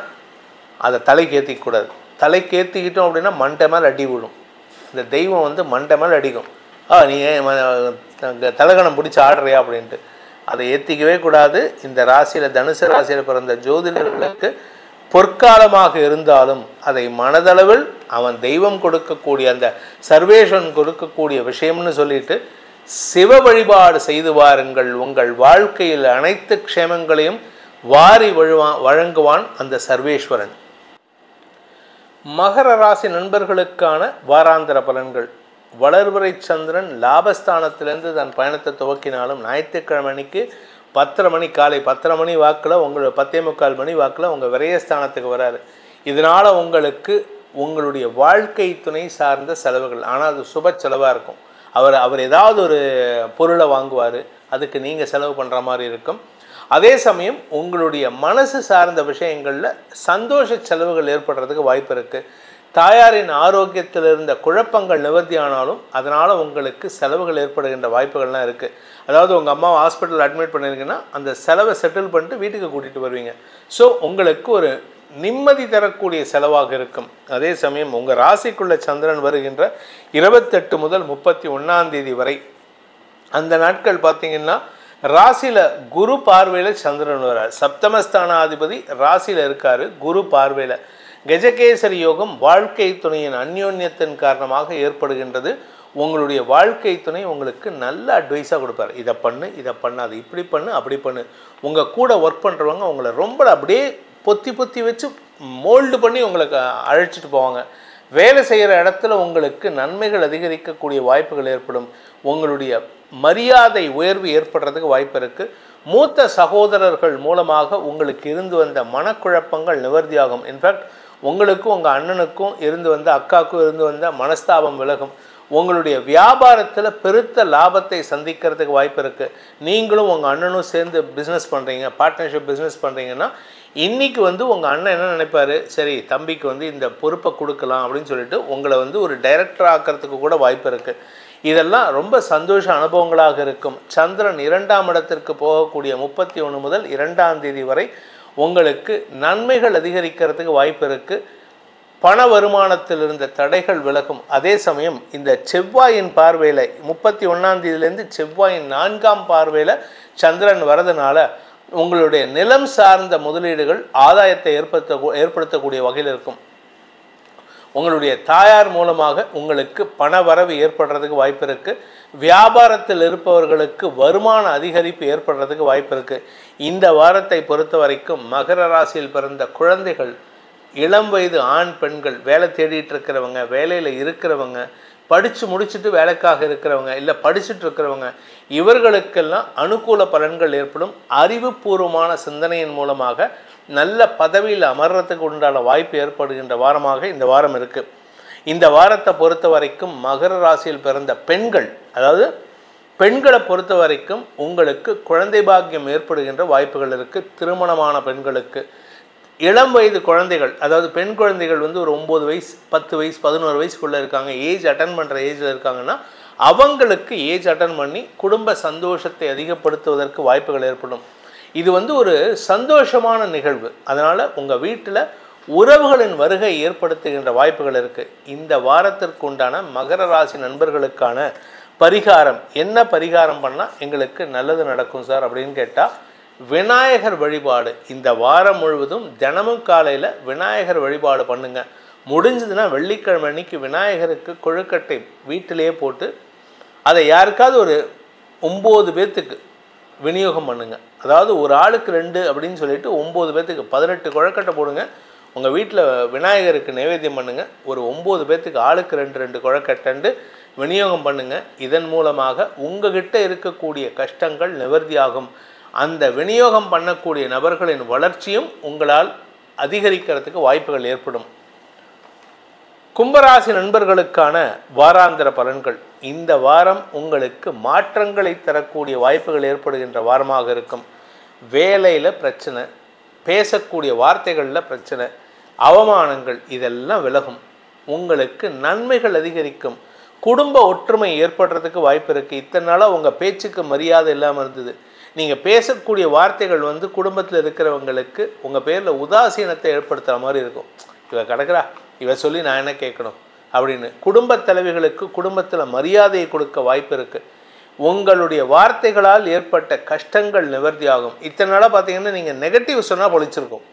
அதை தலைக்கு ஏற்றிக்கூடாது. தலைக்கு ஏற்றிக்கிட்டோம் அப்படின்னா மண்டை மேலே அடி விடும். இந்த தெய்வம் வந்து மண்டை மேலே அடிக்கும். நீ தலகணம் பிடிச்சி ஆடுறியா அப்படின்ட்டு அதை ஏற்றிக்கவே கூடாது. இந்த ராசியில், தனுசு ராசியில் பிறந்த ஜோதிடர்களுக்கு பொற்காலமாக இருந்தாலும் அதை மனதளவில் அவன் தெய்வம் கொடுக்கக்கூடிய, அந்த சர்வேஸ்வரன் கொடுக்கக்கூடிய விஷயம்னு சொல்லிட்டு சிவ வழிபாடு செய்து வாருங்கள். உங்கள் வாழ்க்கையில் அனைத்து க்ஷேமங்களையும் வாரி வழங்குவான் அந்த சர்வேஸ்வரன். மகர ராசி நண்பர்களுக்கான வாராந்திர பலன்கள். வளர்வரை சந்திரன் லாபஸ்தானத்திலேருந்து தன் பயணத்தை துவக்கினாலும் ஞாயிற்றுக்கிழமை அன்னைக்கு 10:30 மணி, காலை 10:30 மணி வாக்கில், உங்களோட 10:45 மணி வாக்கில் உங்கள் விரயஸ்தானத்துக்கு வராரு. இதனால் உங்களுக்கு உங்களுடைய வாழ்க்கை துணை சார்ந்த செலவுகள், ஆனால் அது சுப செலவாக இருக்கும். அவர் ஏதாவது ஒரு பொருளை வாங்குவார், அதுக்கு நீங்கள் செலவு பண்ணுற மாதிரி இருக்கும். அதே சமயம் உங்களுடைய மனசு சார்ந்த விஷயங்களில் சந்தோஷ செலவுகள் ஏற்படுறதுக்கு வாய்ப்பு இருக்குது. தாயாரின் ஆரோக்கியத்தில் இருந்த குழப்பங்கள் நிவர்த்தி ஆனாலும் அதனால் உங்களுக்கு செலவுகள் ஏற்படுகின்ற வாய்ப்புகள்லாம் இருக்குது. அதாவது உங்கள் அம்மாவை ஹாஸ்பிட்டல் அட்மிட் பண்ணியிருக்கீங்கன்னா அந்த செலவை செட்டில் பண்ணிட்டு வீட்டுக்கு கூட்டிகிட்டு வருவீங்க. ஸோ உங்களுக்கு ஒரு நிம்மதி தரக்கூடிய செலவாக இருக்கும். அதே சமயம் உங்கள் ராசிக்குள்ள சந்திரன் வருகின்ற 28 முதல் 31 வரை அந்த நாட்கள் பார்த்திங்கன்னா ராசியில் குரு பார்வையில் சந்திரன் வரார். சப்தமஸ்தானாதிபதி ராசியில் இருக்கார், குரு பார்வையில். கஜகேசரி யோகம் வாழ்க்கை துணையின் அந்யோன்யத்தின் காரணமாக ஏற்படுகின்றது. உங்களுடைய வாழ்க்கை துணை உங்களுக்கு நல்ல அட்வைஸாக கொடுப்பார். இதை பண்ணு, இதை பண்ணாது, இப்படி பண்ணு, அப்படி பண்ணு. உங்கள் கூட ஒர்க் பண்ணுறவங்க உங்களை ரொம்ப அப்படியே பொத்தி வச்சு மோல்டு பண்ணி உங்களுக்கு அழைச்சிட்டு போவாங்க. வேலை செய்கிற இடத்துல உங்களுக்கு நன்மைகள் அதிகரிக்கக்கூடிய வாய்ப்புகள் ஏற்படும். உங்களுடைய மரியாதை உயர்வு ஏற்படுறதுக்கு வாய்ப்பு இருக்குது. மூத்த சகோதரர்கள் மூலமாக உங்களுக்கு இருந்து வந்த மனக்குழப்பங்கள் நிவர்த்தியாகும். இன்ஃபேக்ட் உங்களுக்கும் உங்கள் அண்ணனுக்கும் இருந்து வந்த அக்காவுக்கும் இருந்து வந்த மனஸ்தாபம் விலகும். உங்களுடைய வியாபாரத்தில் பெருத்த லாபத்தை சந்திக்கிறதுக்கு வாய்ப்பு இருக்குது. நீங்களும் உங்கள் அண்ணனும் சேர்ந்து பிஸ்னஸ் பண்ணுறீங்க, பார்ட்னர்ஷிப் பிஸ்னஸ் பண்ணுறீங்கன்னா இன்றைக்கி உங்கள் அண்ணன் என்ன நினைப்பார், சரி தம்பிக்கு இந்த பொறுப்பை கொடுக்கலாம் அப்படின்னு சொல்லிட்டு உங்களை ஒரு டைரக்டர் ஆக்கிறதுக்கு கூட வாய்ப்பு இருக்குது. இதெல்லாம் ரொம்ப சந்தோஷ அனுபவங்களாக இருக்கும். சந்திரன் 2ஆம் இடத்திற்கு போகக்கூடிய 31 முதல் 2ஆம் தேதி வரை உங்களுக்கு நன்மைகள் அதிகரிக்கிறதுக்கு வாய்ப்பு இருக்குது. பண வருமானத்தில் இருந்த தடைகள் விலகும். அதே சமயம் இந்த செவ்வாயின் பார்வையில் 31ஆம் தேதியிலேருந்து செவ்வாயின் 4ஆம் பார்வையில் சந்திரன் வரதுனால உங்களுடைய நிலம் சார்ந்த முதலீடுகள் ஆதாயத்தை ஏற்படுத்தக்கூடிய வகையில் இருக்கும். உங்களுடைய தாயார் மூலமாக உங்களுக்கு பண வரவு ஏற்படுறதுக்கு வாய்ப்பு இருக்குது. வியாபாரத்தில் இருப்பவர்களுக்கு வருமான அதிகரிப்பு ஏற்படுறதுக்கு வாய்ப்பு இருக்குது. இந்த வாரத்தை பொறுத்த வரைக்கும் மகர ராசியில் பிறந்த குழந்தைகள், இளம் வயது ஆண் பெண்கள், வேலை தேடிட்டு இருக்கிறவங்க, வேலையில் இருக்கிறவங்க, படித்து முடிச்சுட்டு வேலைக்காக இருக்கிறவங்க, இல்லை படிச்சுட்டு இருக்கிறவங்க, இவர்களுக்கெல்லாம் அனுகூல பலன்கள் ஏற்படும். அறிவுபூர்வமான சிந்தனையின் மூலமாக நல்ல பதவியில் அமர்றதுக்கு உண்டான வாய்ப்பு ஏற்படுகின்ற வாரமாக இந்த வாரம் இருக்குது. இந்த வாரத்தை பொறுத்த வரைக்கும் மகர ராசியில் பிறந்த பெண்கள், அதாவது பெண்களை பொறுத்த வரைக்கும் உங்களுக்கு குழந்தை பாக்கியம் ஏற்படுகின்ற வாய்ப்புகள் இருக்குது. திருமணமான பெண்களுக்கு, இளம் வயது குழந்தைகள், அதாவது பெண் குழந்தைகள் ஒரு 9 வயசு 10 வயசு 11 வயசுக்குள்ளே இருக்காங்க, ஏஜ் அட்டன் பண்ணுற ஏஜில் இருக்காங்கன்னா அவங்களுக்கு ஏஜ் அட்டன் பண்ணி குடும்ப சந்தோஷத்தை அதிகப்படுத்துவதற்கு வாய்ப்புகள் ஏற்படும். இது ஒரு சந்தோஷமான நிகழ்வு. அதனால் உங்கள் வீட்டில் உறவுகளின் வருகை ஏற்படுத்துகின்ற வாய்ப்புகள் இருக்குது. இந்த வாரத்திற்கு உண்டான மகர ராசி நண்பர்களுக்கான பரிகாரம் என்ன? பரிகாரம் பண்ணால் எங்களுக்கு நல்லது நடக்கும் சார் அப்படின்னு கேட்டால், விநாயகர் வழிபாடு. இந்த வாரம் முழுவதும் தினமும் காலையில் விநாயகர் வழிபாடு பண்ணுங்கள். முடிஞ்சதுன்னா வெள்ளிக்கிழமை அன்னைக்கு விநாயகருக்கு கொழுக்கட்டை வீட்டிலேயே போட்டு அதை யாருக்காவது ஒரு 9 பேர்த்துக்கு விநியோகம் பண்ணுங்கள். அதாவது ஒரு ஆளுக்கு 2 அப்படின்னு சொல்லிட்டு 9 பேர்த்துக்கு 18 கொழுக்கட்டை போடுங்க. உங்கள் வீட்டில் விநாயகருக்கு நைவேத்தியம் பண்ணுங்கள். ஒரு 9 பேர்த்துக்கு ஆளுக்கு 2 கொழுக்கட்டை விநியோகம் பண்ணுங்கள். இதன் மூலமாக உங்ககிட்ட இருக்கக்கூடிய கஷ்டங்கள் நிவர்த்தியாகும். அந்த விநியோகம் பண்ணக்கூடிய நபர்களின் வளர்ச்சியும் உங்களால் அதிகரிக்கிறதுக்கு வாய்ப்புகள் ஏற்படும். கும்பராசி நண்பர்களுக்கான வாராந்திர பலன்கள். இந்த வாரம் உங்களுக்கு மாற்றங்களை தரக்கூடிய வாய்ப்புகள் ஏற்படுகின்ற வாரமாக இருக்கும். வேலையில் பிரச்சனை, பேசக்கூடிய வார்த்தைகளில் பிரச்சனை, அவமானங்கள் இதெல்லாம் விலகும். உங்களுக்கு நன்மைகள் அதிகரிக்கும். குடும்ப ஒற்றுமை ஏற்படுறதுக்கு வாய்ப்பு இருக்குது. இத்தனை நாளாக உங்கள் பேச்சுக்கு மரியாதை இல்லாமல் இருந்தது. நீங்கள் பேசக்கூடிய வார்த்தைகள் குடும்பத்தில் இருக்கிறவங்களுக்கு உங்கள் பேரில் உதாசீனத்தை ஏற்படுத்துகிற மாதிரி இருக்கும். இவ கிடக்கிறா, இவ சொல்லி நான் என்ன கேட்கணும் அப்படின்னு குடும்ப தலைவிகளுக்கு குடும்பத்தில் மரியாதையை கொடுக்க வாய்ப்பு இருக்குது. உங்களுடைய வார்த்தைகளால் ஏற்பட்ட கஷ்டங்கள் நிவர்த்தியாகும். இத்தனை நாளாக பார்த்தீங்கன்னா நீங்கள் நெகட்டிவ் சொன்னால் பொழிச்சிருக்கும்.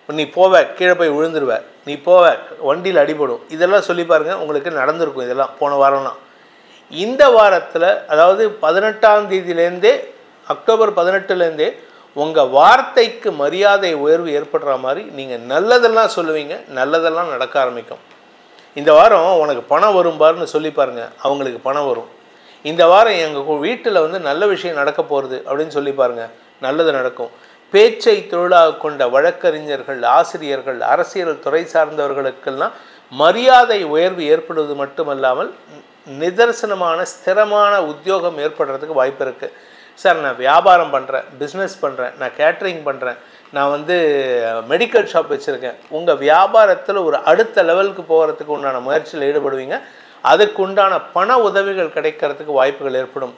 நீ போவ, கீழே போய் விழுந்துருவ, நீ போவ, வண்டியில் அடிபடும், இதெல்லாம் சொல்லி பாருங்கள், உங்களுக்கு நடந்திருக்கும். இதெல்லாம் போன வாரம்லாம். இந்த வாரத்தில், அதாவது 18ஆம் தேதியிலேருந்தே அக்டோபர் 18லேருந்தே உங்கள் வார்த்தைக்கு மரியாதை உயர்வு ஏற்படுற மாதிரி நீங்கள் நல்லதெல்லாம் சொல்லுவீங்க, நல்லதெல்லாம் நடக்க ஆரம்பிக்கும். இந்த வாரம் உனக்கு பணம் வரும் பாருன்னு சொல்லி பாருங்கள், அவங்களுக்கு பணம் வரும். இந்த வாரம் எங்கள் வீட்டில் நல்ல விஷயம் நடக்க போகிறது அப்படின்னு சொல்லி பாருங்கள், நல்லது நடக்கும். பேச்சை தொழிலாக கொண்ட வழக்கறிஞர்கள், ஆசிரியர்கள், அரசியல் துறை சார்ந்தவர்களுக்கெல்லாம் மரியாதை உயர்வு ஏற்படுவது மட்டுமல்லாமல் நிதர்சனமான ஸ்திரமான உத்தியோகம் ஏற்படுறதுக்கு வாய்ப்பு இருக்குது. சார் நான் வியாபாரம் பண்ணுறேன், பிஸ்னஸ் பண்ணுறேன், நான் கேட்ரிங் பண்ணுறேன், நான் மெடிக்கல் ஷாப் வச்சுருக்கேன். உங்கள் வியாபாரத்தில் ஒரு அடுத்த லெவலுக்கு போகிறதுக்கு உண்டான முயற்சியில் ஈடுபடுவீங்க. அதுக்கு உண்டான பண உதவிகள் கிடைக்கிறதுக்கு வாய்ப்புகள் ஏற்படும்.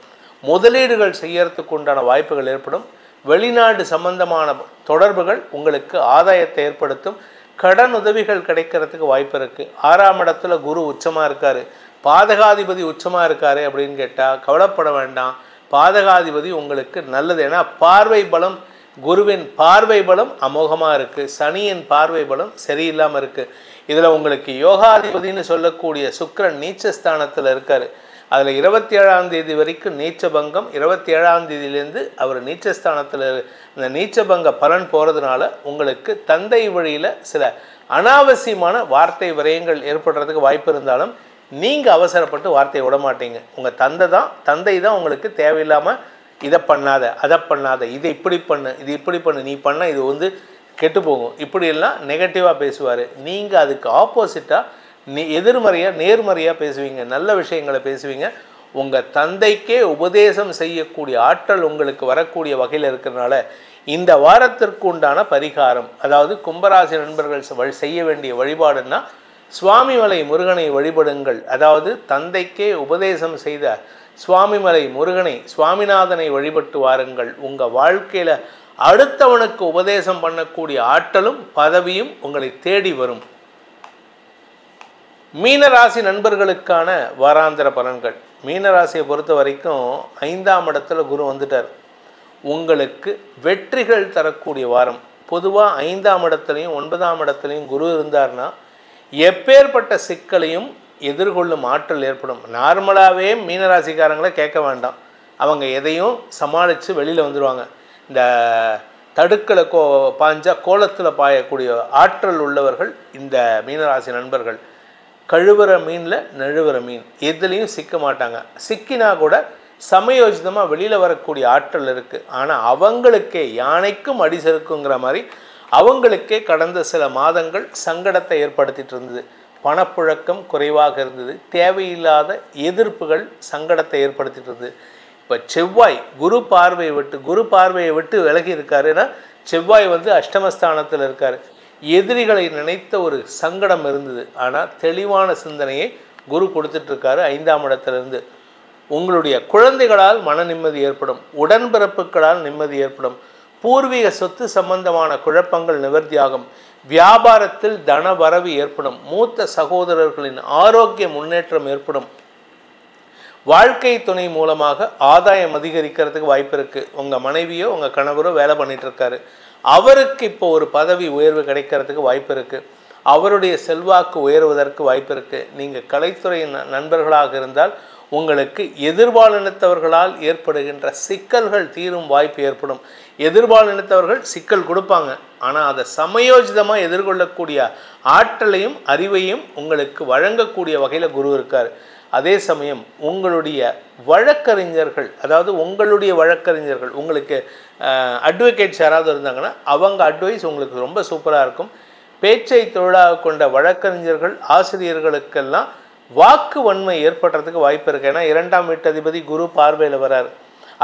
முதலீடுகள் செய்யறதுக்கு உண்டான வாய்ப்புகள் ஏற்படும். வெளிநாடு சம்பந்தமான தொடர்புகள் உங்களுக்கு ஆதாயத்தை ஏற்படுத்தும். கடன் உதவிகள் கிடைக்கிறதுக்கு வாய்ப்பு இருக்குது. 6ஆம் இடத்துல குரு உச்சமாக இருக்கார், பாதகாதிபதி உச்சமாக இருக்கார் அப்படின்னு கேட்டால் கவலைப்பட வேண்டாம். பாதகாதிபதி உங்களுக்கு நல்லது. ஏன்னா பார்வை பலம், குருவின் பார்வை பலம் அமோகமாக இருக்குது, சனியின் பார்வை பலம் சரியில்லாமல் இருக்குது. இதில் உங்களுக்கு யோகாதிபதினு சொல்லக்கூடிய சுக்கிரன் நீச்சஸ்தானத்தில் இருக்கார். அதில் 27ஆம் தேதி வரைக்கும் நீச்சபங்கம், 27ஆம் தேதியிலேருந்து அவர் நீச்சஸ்தானத்தில் இந்த நீச்சபங்க பலன் போகிறதுனால உங்களுக்கு தந்தை வழியில் சில அனாவசியமான வார்த்தை விரயங்கள் ஏற்படுறதுக்கு வாய்ப்பு இருந்தாலும் நீங்கள் அவசரப்பட்டு வார்த்தையை விட மாட்டீங்க. உங்கள் தந்தை தான் உங்களுக்கு தேவையில்லாமல் இதை பண்ணாத, அதை பண்ணாத, இதை இப்படி பண்ணு, இது இப்படி பண்ணு, நீ பண்ண இது கெட்டு போகும், இப்படியெல்லாம் நெகட்டிவாக பேசுவார். நீங்கள் அதுக்கு ஆப்போசிட்டாக எதிர்மறையாக நேர்மறையாக பேசுவீங்க, நல்ல விஷயங்களை பேசுவீங்க. உங்கள் தந்தைக்கே உபதேசம் செய்யக்கூடிய ஆற்றல் உங்களுக்கு வரக்கூடிய வகையில் இருக்கிறதுனால இந்த வாரத்திற்கு உண்டான பரிகாரம், அதாவது கும்பராசி நண்பர்கள் செய்ய வேண்டிய வழிபாடுன்னா சுவாமிமலை முருகனை வழிபடுங்கள். அதாவது தந்தைக்கே உபதேசம் செய்த சுவாமிமலை முருகனை, சுவாமிநாதனை வழிபட்டு வாருங்கள். உங்கள் வாழ்க்கையில் அடுத்தவனுக்கு உபதேசம் பண்ணக்கூடிய ஆற்றலும் பதவியும் உங்களை தேடி வரும். மீனராசி நண்பர்களுக்கான வாராந்திர பலன்கள். மீனராசியை பொறுத்த வரைக்கும் 5ஆம் இடத்துல குரு வந்துட்டார். உங்களுக்கு வெற்றிகள் தரக்கூடிய வாரம். பொதுவாக 5ஆம் இடத்துலையும் 9ஆம் இடத்துலையும் குரு இருந்தார்னா எப்பேற்பட்ட சிக்கலையும் எதிர்கொள்ளும் ஆற்றல் ஏற்படும். நார்மலாகவே மீனராசிக்காரங்களை கேட்க வேண்டாம், அவங்க எதையும் சமாளித்து வெளியில் வந்துடுவாங்க. இந்த தடுக்கலை பாஞ்சா கோலத்தில் பாயக்கூடிய ஆற்றல் உள்ளவர்கள் இந்த மீனராசி நண்பர்கள். கழுவுற மீனில் நழுவுற மீன், எதுலேயும் சிக்க மாட்டாங்க. சிக்கினா கூட சமயோஜிதமாக வெளியில் வரக்கூடிய ஆற்றல் இருக்குது. ஆனால் அவங்களுக்கே யானைக்கும் அடி செருக்குங்கிற மாதிரி அவங்களுக்கே கடந்த சில மாதங்கள் சங்கடத்தை ஏற்படுத்திட்டு இருந்தது. பணப்புழக்கம் குறைவாக இருந்தது, தேவையில்லாத எதிர்ப்புகள் சங்கடத்தை ஏற்படுத்திட்டு இருந்தது. இப்போ செவ்வாய் குரு பார்வையை விட்டு விலகி இருக்காரு. ஏன்னா செவ்வாய் அஷ்டமஸ்தானத்தில் இருக்கார். எதிரிகளை நினைத்த ஒரு சங்கடம் இருந்தது. ஆனால் தெளிவான சிந்தனையை குரு கொடுத்துட்ருக்காரு 5ஆம் இடத்துலேருந்து. உங்களுடைய குழந்தைகளால் மன நிம்மதி ஏற்படும், உடன்பிறப்புகளால் நிம்மதி ஏற்படும், பூர்வீக சொத்து சம்பந்தமான குழப்பங்கள் நிவர்த்தியாகும், வியாபாரத்தில் தன வரவு ஏற்படும், மூத்த சகோதரர்களின் ஆரோக்கிய முன்னேற்றம் ஏற்படும், வாழ்க்கை துணை மூலமாக ஆதாயம் அதிகரிக்கிறதுக்கு வாய்ப்பு இருக்குது. உங்கள் மனைவியோ உங்கள் கணவரோ வேலை பண்ணிகிட்ருக்காரு, அவருக்கு இப்போ ஒரு பதவி உயர்வு கிடைக்கிறதுக்கு வாய்ப்பு இருக்குது. அவருடைய செல்வாக்கு உயர்வதற்கு வாய்ப்பு இருக்குது. நீங்கள் கலைத்துறை நண்பர்களாக இருந்தால் உங்களுக்கு எதிர்பாலினத்தவர்களால் ஏற்படுகின்ற சிக்கல்கள் தீரும் வாய்ப்பு ஏற்படும். எதிர்பாலினத்தவர்கள் சிக்கல் கொடுப்பாங்க, ஆனால் அதை சமயோஜிதமாக எதிர்கொள்ளக்கூடிய ஆற்றலையும் அறிவையும் உங்களுக்கு வழங்கக்கூடிய வகையில் குரு இருக்கார். அதே சமயம் உங்களுடைய வழக்கறிஞர்கள், அதாவது உங்களுடைய வழக்கறிஞர்கள், உங்களுக்கு அட்வொகேட்ஸ் யாராவது இருந்தாங்கன்னா அவங்க அட்வைஸ் உங்களுக்கு ரொம்ப சூப்பராக இருக்கும். பேச்சை தொழிலாக கொண்ட வழக்கறிஞர்கள் ஆசிரியர்களுக்கெல்லாம் வாக்கு வன்மை ஏற்படுறதுக்கு வாய்ப்பு இருக்குது. ஏன்னா 2ஆம் வீட்டதிபதி குரு பார்வையில் வரார்.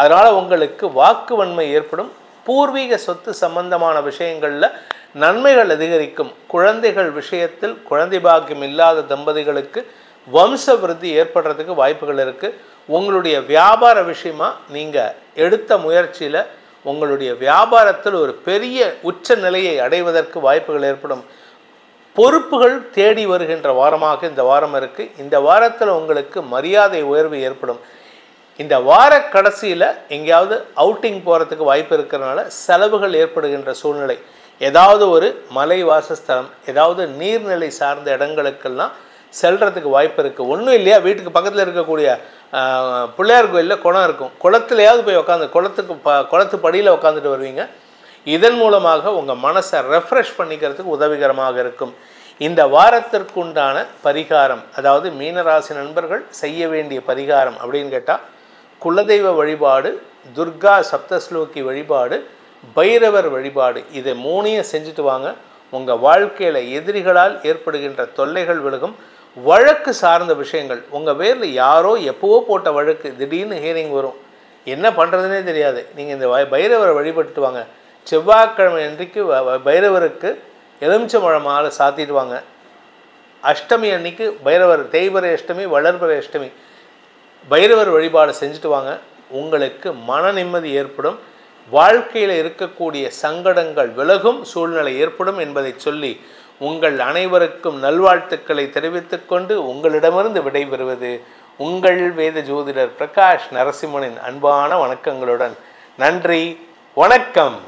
அதனால் உங்களுக்கு வாக்கு வன்மை ஏற்படும். பூர்வீக சொத்து சம்பந்தமான விஷயங்களில் நன்மைகள் அதிகரிக்கும். குழந்தைகள் விஷயத்தில் குழந்தை பாக்கியம் இல்லாத தம்பதிகளுக்கு வம்ச விருத்தி ஏற்படுறதுக்கு வாய்ப்புகள் இருக்குது. உங்களுடைய வியாபார விஷயமாக நீங்கள் எடுத்த முயற்சியில் உங்களுடைய வியாபாரத்தில் ஒரு பெரிய உச்ச நிலையை அடைவதற்கு வாய்ப்புகள் ஏற்படும். பொறுப்புகள் தேடி வருகின்ற வாரமாக இந்த வாரம் இருக்குது. இந்த வாரத்தில் உங்களுக்கு மரியாதை உயர்வு ஏற்படும். இந்த வார கடைசியில் எங்கேயாவது அவுட்டிங் போகிறதுக்கு வாய்ப்பு இருக்கிறதுனால செலவுகள் ஏற்படுகின்ற சூழ்நிலை. ஏதாவது ஒரு மலை வாசஸ்தலம், ஏதாவது நீர்நிலை சார்ந்த இடங்களுக்கெல்லாம் செல்றதுக்கு வாய்ப்பு இருக்குது. ஒன்றும் இல்லையா, வீட்டுக்கு பக்கத்தில் இருக்கக்கூடிய பிள்ளையார் கோயிலில் குளம் இருக்கும், குளத்துலையாவது போய் உட்காந்து குளத்து படியில் உட்காந்துட்டு வருவீங்க. இதன் மூலமாக உங்கள் மனசை ரெஃப்ரெஷ் பண்ணிக்கிறதுக்கு உதவிகரமாக இருக்கும். இந்த வாரத்திற்குண்டான பரிகாரம், அதாவது மீனராசி நண்பர்கள் செய்ய வேண்டிய பரிகாரம் அப்படின்னு கேட்டால் குலதெய்வ வழிபாடு, துர்கா சப்தஸ்லோகி வழிபாடு, பைரவர் வழிபாடு, இதை 3ஐயும் செஞ்சுட்டு வாங்க. உங்கள் வாழ்க்கையில் எதிரிகளால் ஏற்படுகின்ற தொல்லைகள் விலகும். வழக்கு சார்ந்த விஷயங்கள், உங்கள் பேரில் யாரோ எப்போவோ போட்ட வழக்கு திடீர்னு ஹியரிங் வரும், என்ன பண்ணுறதுனே தெரியாது. நீங்கள் இந்த பைரவரை வழிபட்டு வாங்க. செவ்வாய்க்கிழமை அன்றைக்கு பைரவருக்கு எலுமிச்சம்பழ மாலை சாத்திடுவாங்க. அஷ்டமி அன்னைக்கு பைரவர், தேய்பிறை அஷ்டமி, வளர்பிறை அஷ்டமி பைரவர் வழிபாடு செஞ்சுட்டு வாங்க. உங்களுக்கு மன நிம்மதி ஏற்படும், வாழ்க்கையில் இருக்கக்கூடிய சங்கடங்கள் விலகும் சூழ்நிலை ஏற்படும் என்பதை சொல்லி உங்கள் அனைவருக்கும் நல்வாழ்த்துக்களை தெரிவித்துக்கொண்டு உங்களிடமிருந்து விடைபெறுவது உங்கள் வேத ஜோதிடர் பிரகாஷ் நரசிம்மனின் அன்பான வணக்கங்களுடன். நன்றி, வணக்கம்.